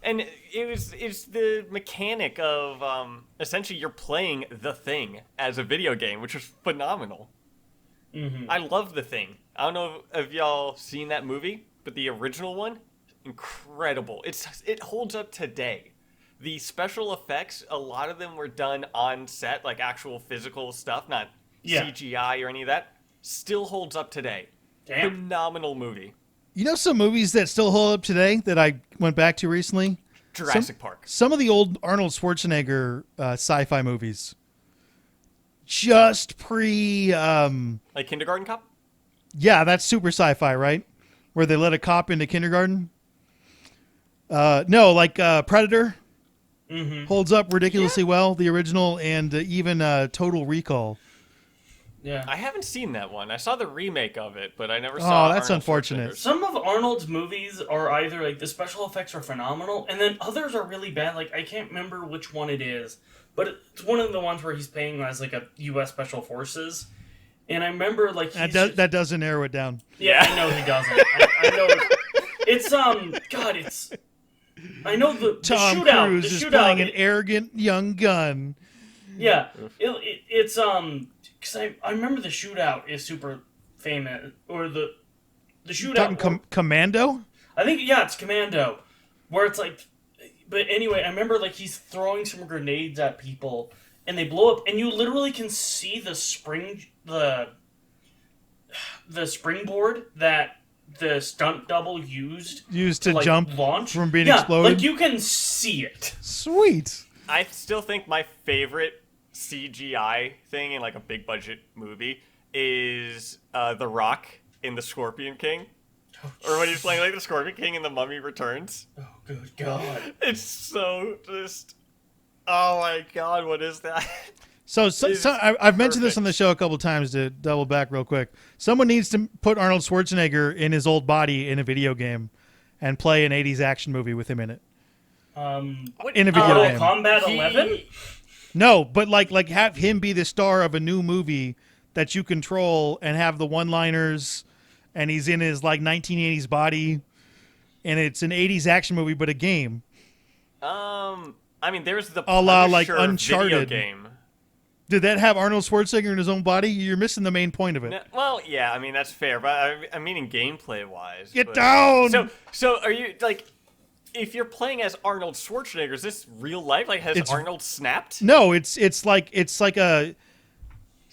and it's the mechanic of essentially you're playing The Thing as a video game, which is phenomenal. I love The Thing. I don't know if y'all seen that movie, but the original one, incredible. It holds up today. The special effects, a lot of them were done on set, like actual physical stuff, not CGI or any of that. Still holds up today. Damn. Phenomenal movie. You know some movies that still hold up today that I went back to recently? Jurassic Park. Some of the old Arnold Schwarzenegger sci-fi movies. Just pre... like Kindergarten Cop? Yeah, that's super sci-fi, right? Where they let a cop into kindergarten? No, like Predator. Holds up ridiculously well, the original, and even Total Recall. Yeah. I haven't seen that one. I saw the remake of it, but I never saw Oh, that's Arnold unfortunate. Schwarzenegger's. Some of Arnold's movies are either, like, the special effects are phenomenal, and then others are really bad. Like, I can't remember which one it is, but it's one of the ones where he's playing as, like, a U.S. Special Forces. And I remember, like, that doesn't narrow it down. Yeah, I know he doesn't. I know it's, God, it's... I know the Tom shootout. Cruise The is shootout, playing an arrogant young gun. Yeah, it's because I remember the shootout is super famous, or the shootout. Talking Commando? I think it's Commando, where it's like, but anyway, I remember like he's throwing some grenades at people and they blow up, and you literally can see the springboard that the stunt double used to like, jump launch from being exploded. Like you can see it. Sweet. I still think my favorite CGI thing in like a big budget movie is The Rock in The Scorpion King. Or when he's playing like the Scorpion King in The Mummy Returns. Oh, good God. It's so just... Oh my God, what is that? So I've mentioned this on the show a couple times to double back real quick. Someone needs to put Arnold Schwarzenegger in his old body in a video game and play an 80s action movie with him in it. In a video game. Combat 11? No, but like have him be the star of a new movie that you control and have the one-liners, and he's in his like 1980s body, and it's an 80s action movie but a game. I mean, there's the a la Punisher like Uncharted video game. Did that have Arnold Schwarzenegger in his own body? You're missing the main point of it. No, well, yeah, I mean that's fair, but I mean in gameplay-wise. Get down. So are you like? If you're playing as Arnold Schwarzenegger, is this real life? Like, has Arnold snapped? No, it's like a.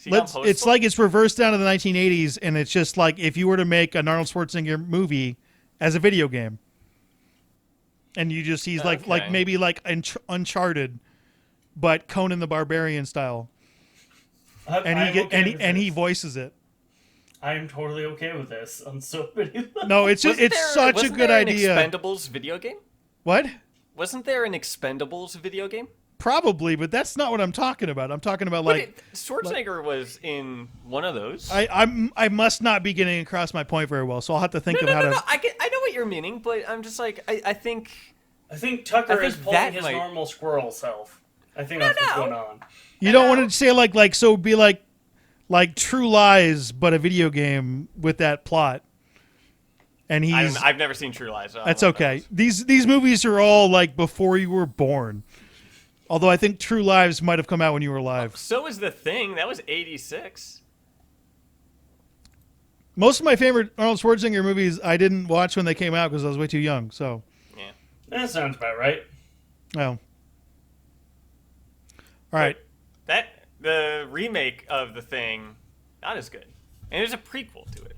It's like it's reversed down to the 1980s, and it's just like if you were to make an Arnold Schwarzenegger movie as a video game, and he's like maybe like Uncharted, but Conan the Barbarian style. and he voices it. I am totally okay with this on so many levels. No, it's such a good idea. Wasn't there an Expendables video game? What? Wasn't there an Expendables video game? Probably, but that's not what I'm talking about. I'm talking about Schwarzenegger was in one of those. I must not be getting across my point very well, so I'll have to think of how to. No. I know what you're meaning, but I'm just like I think Tucker is pulling his normal squirrel self. I think that's what's going on. You don't want to say so it'd be like True Lies, but a video game with that plot. And I've never seen True Lies. So that's okay. These movies are all like before you were born. Although I think True Lives might have come out when you were alive. So is The Thing. That was 86. Most of my favorite Arnold Schwarzenegger movies I didn't watch when they came out because I was way too young. So yeah, that sounds about right. Oh. All right. The remake of The Thing, not as good, and there's a prequel to it.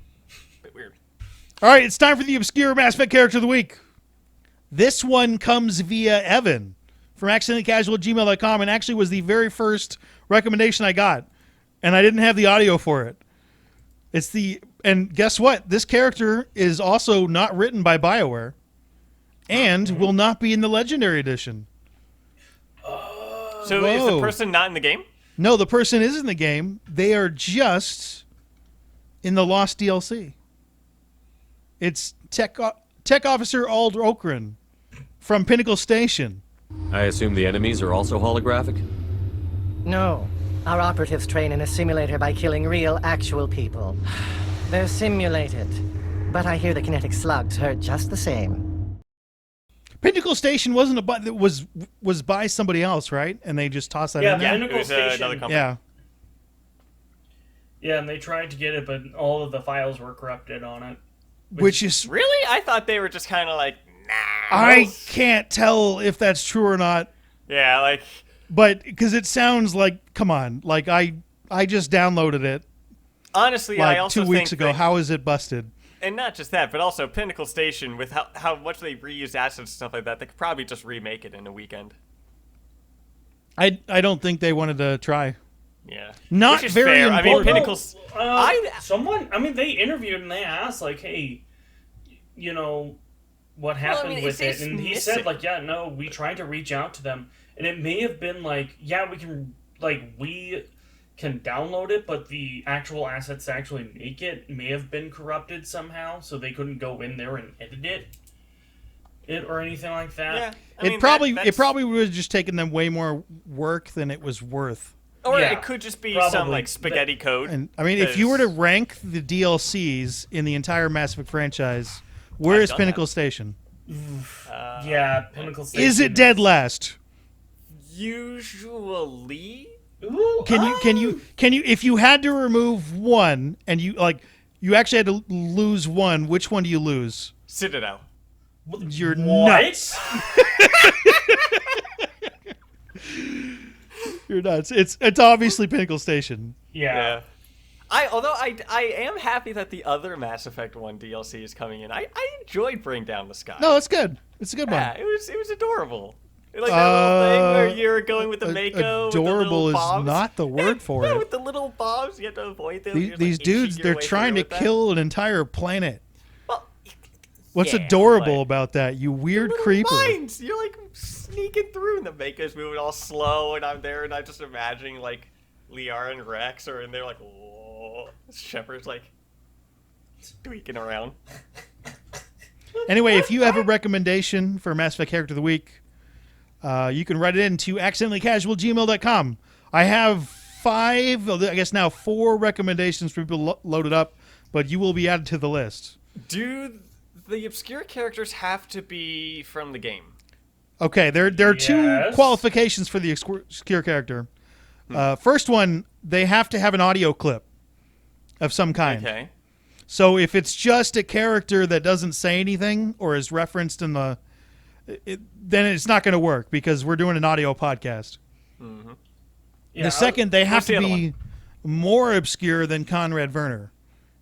A bit weird. All right, it's time for the obscure Mass Effect character of the week. This one comes via Evan from accidentallycasual@gmail.com, and actually was the very first recommendation I got, and I didn't have the audio for it. And guess what? This character is also not written by BioWare, and will not be in the Legendary Edition. So is the person not in the game? No, the person is in the game. They are just in the Lost DLC. It's Tech Officer Ald Okran from Pinnacle Station. I assume the enemies are also holographic? No. Our operatives train in a simulator by killing real, actual people. They're simulated. But I hear the kinetic slugs hurt just the same. Pinnacle Station was by somebody else, right? And they just tossed that in there? Pinnacle Station. Another company. Yeah. Yeah, and they tried to get it, but all of the files were corrupted on it. Which is... Really? I thought they were just kind of like, nah. I can't tell if that's true or not. Yeah, like... But, because it sounds like, come on, like I just downloaded it. Honestly, like I also 2 weeks think ago. that, How is it busted? and not just that, but also Pinnacle Station, with how much they reused assets and stuff like that, they could probably just remake it in a weekend. I don't think they wanted to try. Yeah. Not Which is very fair. I mean, important. Pinnacle's... they interviewed and they asked, like, hey, you know, what happened with it? And he said, like, yeah, no, we tried to reach out to them. And it may have been like, yeah, we can download it, but the actual assets to actually make it may have been corrupted somehow, so they couldn't go in there and edit it or anything like that. Yeah. It probably was just taking them way more work than it was worth. Or Yeah, it could just be probably. some, like, spaghetti code. And I mean, if you were to rank the DLCs in the entire Mass Effect franchise, where is Pinnacle Station? Yeah, Pinnacle Station. Is it dead last? Usually... Ooh, Can you if you had to remove one and you actually had to lose one, which one do you lose? Citadel. You're what? nuts. You're nuts. It's obviously Pinnacle Station. Yeah. Although I am happy that the other Mass Effect 1 DLC is coming in. I enjoyed Bring Down the Sky. No, it's good. It's a good Yeah, one. it was adorable. Like that little thing where you're going with the Mako. Adorable with the is bombs. not the word for Yeah, it. with the little bombs, you have to avoid them. These dudes, they're trying to kill an entire planet. Well, What's yeah, adorable but about that? You weird little creeper. mines. You're like sneaking through, and the Mako's moving all slow, and I'm there, and I'm just imagining like Liara and Rex are in there, like, whoa. Shepard's like tweaking around. Anyway, if you have a recommendation for Mass Effect Character of the Week, you can write it in to accidentallycasual@gmail.com. I have 4 recommendations for people loaded up, but you will be added to the list. Do the obscure characters have to be from the game? Okay, there are 2 Yes. qualifications for the obscure character. First one, they have to have an audio clip of some kind. Okay. So if it's just a character that doesn't say anything or is referenced in the... then it's not going to work because we're doing an audio podcast. Mm-hmm. Yeah, The second, they have what's the to other be more obscure than Conrad Werner,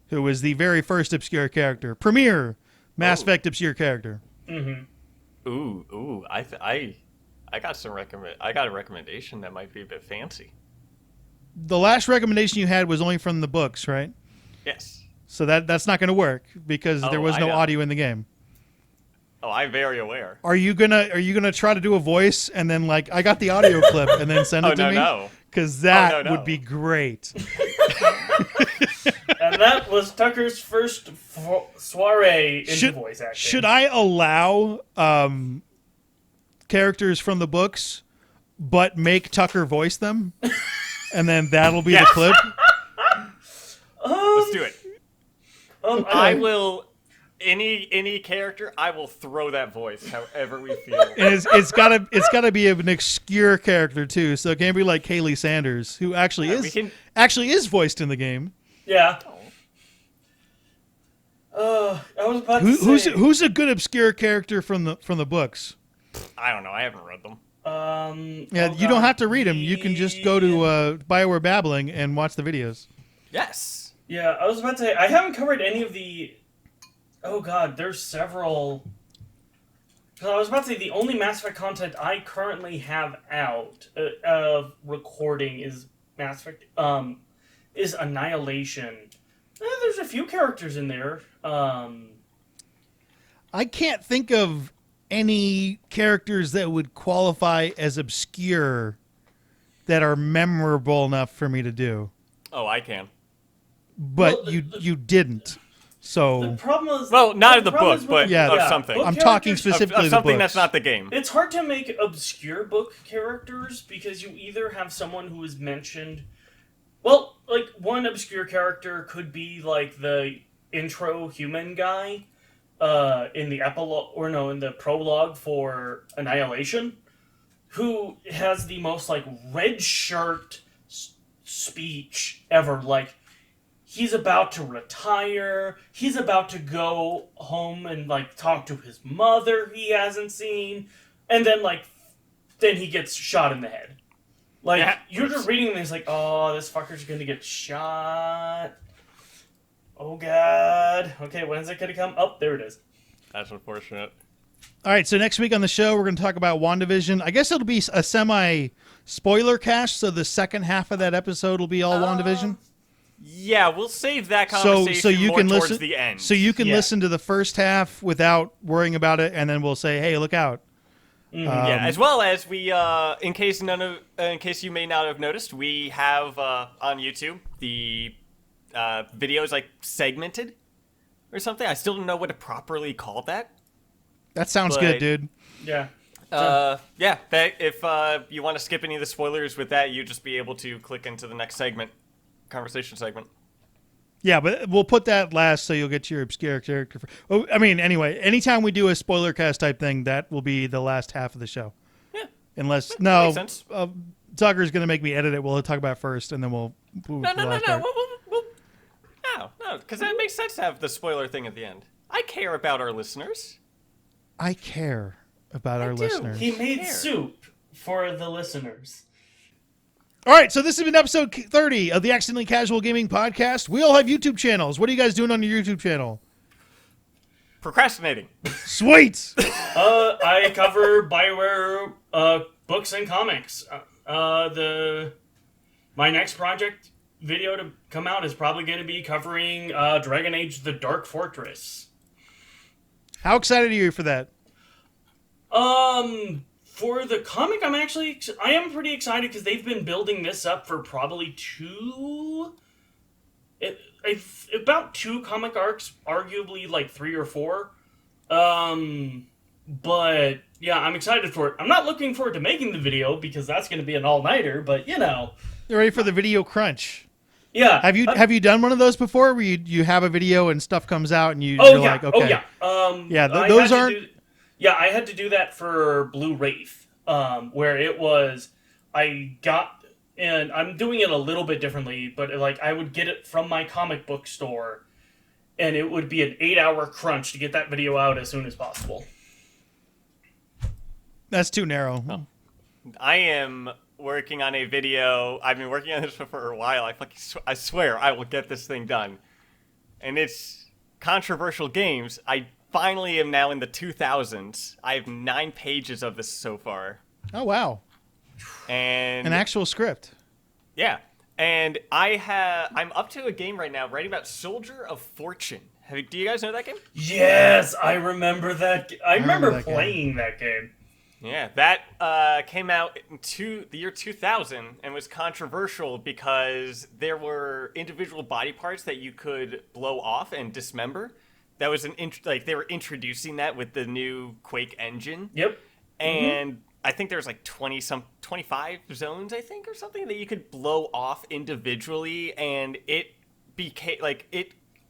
who was the very first obscure character. Premier Mass Effect obscure character. Mm-hmm. Ooh, I got a recommendation that might be a bit fancy. the last recommendation you had was only from the books, right? Yes. So that's not going to work because there was I no know. audio in the game. Oh, I'm very aware. Are you gonna try to do a voice and then like I got the audio clip and then send it to me? No. Because that no. would be great. And that was Tucker's first soiree into voice acting. Should I allow characters from the books, but make Tucker voice them, and then that'll be the clip? Let's do it. Okay. I will. Any character, I will throw that voice however we feel. And it's gotta be an obscure character too, so it can't be like Kaylee Sanders, who actually is voiced in the game. Yeah. I was about to say. Who's a good obscure character from the books? I don't know. I haven't read them. You don't have to read them. You can just go to BioWare Babbling and watch the videos. Yes. Yeah, I was about to say, I haven't covered any of the... Oh god, there's several... Because I was about to say, the only Mass Effect content I currently have out of recording is Mass Effect... is Annihilation. There's a few characters in there. I can't think of any characters that would qualify as obscure that are memorable enough for me to do. Oh, I can. But Well, you didn't. So The problem is... Well, not the of the problem book, is but with- Yeah, something. book I'm talking characters- specifically Of the something books. that's not the game. It's hard to make obscure book characters because you either have someone who is mentioned... Well, like, one obscure character could be, like, the intro human guy in the epilogue... Or no, in the prologue for Annihilation, who has the most, like, red shirt speech ever. Like, he's about to retire. He's about to go home and, like, talk to his mother he hasn't seen. And then, like, then he gets shot in the head. Like, Yeah. you're just reading and it's like, oh, this fucker's gonna get shot. Oh, God. Okay, when's it gonna come? Oh, there it is. That's unfortunate. all right, so next week on the show we're going to talk about WandaVision. I guess it'll be a semi-spoiler cast, so the second half of that episode will be all WandaVision. Yeah, we'll save that So conversation you more can towards listen. the end. So you can Yeah. listen to the first half without worrying about it, and then we'll say, "Hey, look out!" Yeah, as well as we, in case you may not have noticed, we have on YouTube the videos like segmented or something. I still don't know what to properly call that. That sounds But- good, dude. Yeah. Yeah, if you want to skip any of the spoilers with that, you just be able to click into the next conversation segment. Yeah, but we'll put that last so you'll get to your obscure character. Anyway, anytime we do a spoiler cast type thing, that will be the last half of the show. Yeah. Unless, makes sense. Tucker's going to make me edit it. We'll talk about it first, and then we'll move No, to the no, last no, part. no, because that makes sense to have the spoiler thing at the end. I care about our listeners. I care about our do. listeners. He made Care. soup for the listeners. All right, so this has been episode 30 of the Accidentally Casual Gaming Podcast. We all have YouTube channels. What are you guys doing on your YouTube channel? Procrastinating. Sweet! I cover BioWare books and comics. My next project video to come out is probably going to be covering Dragon Age: The Dark Fortress. How excited are you for that? For the comic, I am pretty excited because they've been building this up for probably about two comic arcs, arguably like 3 or 4. But yeah, I'm excited for it. I'm not looking forward to making the video because that's going to be an all-nighter, but you know. You're ready for the video crunch. Yeah. Have you done one of those before where you have a video and stuff comes out and you're like, okay. Oh yeah. Yeah, I those had to aren't... I had to do that for Blue Wraith, where it was, and I'm doing it a little bit differently, but like I would get it from my comic book store, and it would be an 8-hour crunch to get that video out as soon as possible. That's too narrow. Oh. I am working on a video. I've been working on this for a while. I swear I will get this thing done. And it's controversial games. I finally am now in the 2000s. I have 9 pages of this so far. Oh, wow. And An actual script. yeah. And I'm up to a game right now writing about Soldier of Fortune. Do you guys know that game? Yes, I remember that. I remember that playing that game. Yeah, that came out in the year 2000 and was controversial because there were individual body parts that you could blow off and dismember. That was they were introducing that with the new Quake engine. Yep. And I think there was like 25 zones, I think, or something that you could blow off individually, and it became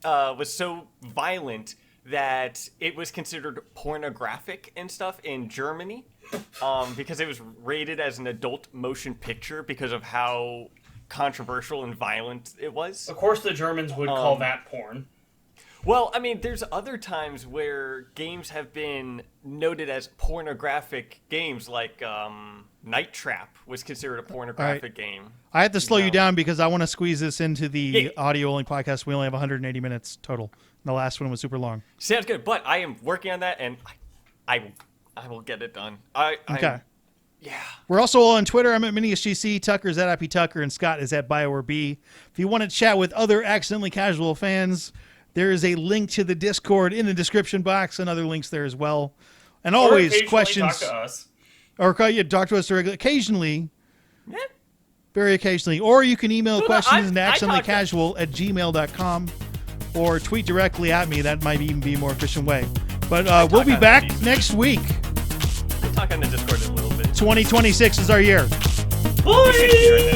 was so violent that it was considered pornographic and stuff in Germany, because it was rated as an adult motion picture because of how controversial and violent it was. Of course, the Germans would call that porn. Well, I mean, there's other times where games have been noted as pornographic games, like Night Trap was considered a pornographic game. I have to slow you down because I want to squeeze this into the audio-only podcast. We only have 180 minutes total. The last one was super long. Sounds good, but I am working on that, and I will get it done. Okay. Yeah. We're also on Twitter. I'm at Minius GC. Tucker's at IP Tucker, and Scott is at BioWare B. If you want to chat with other Accidentally Casual fans, there is a link to the Discord in the description box and other links there as well. And always questions. Talk to us. Or talk to us directly. Occasionally. Yeah. Very occasionally. Or you can email questions to I accidentallycasual@gmail.com or tweet directly at me. That might even be a more efficient way. But we'll be back next week. I talk on the Discord a little bit. 2026 is our year. Bye!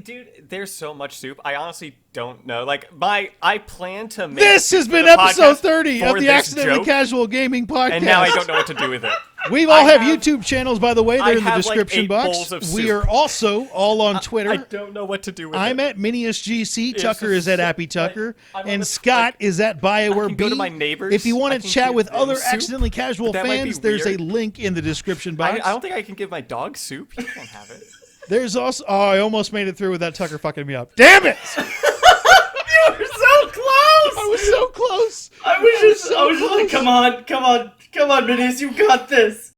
Dude, there's so much soup. I honestly don't know. I plan to make This has been episode 30 of the Accidentally Casual Gaming Podcast. And now I don't know what to do with it. We all have YouTube channels, by the way. They're in the description like 8 box. bowls of We soup. are also all on Twitter. I don't know what to do with it. I'm at Minius GC. Tucker is at Appy Tucker. I'm on And the- Scott is at BioWare I can B. go to my neighbors. If you want I to can chat give with them other soup. Accidentally Casual That might be fans, there's a weird. link in the description box. I don't think I can give my dog soup. He can't have it. There's also... Oh, I almost made it through with that Tucker fucking me up. Damn it! You were so close! I was so close. I was just like, come on, Minius, you got this.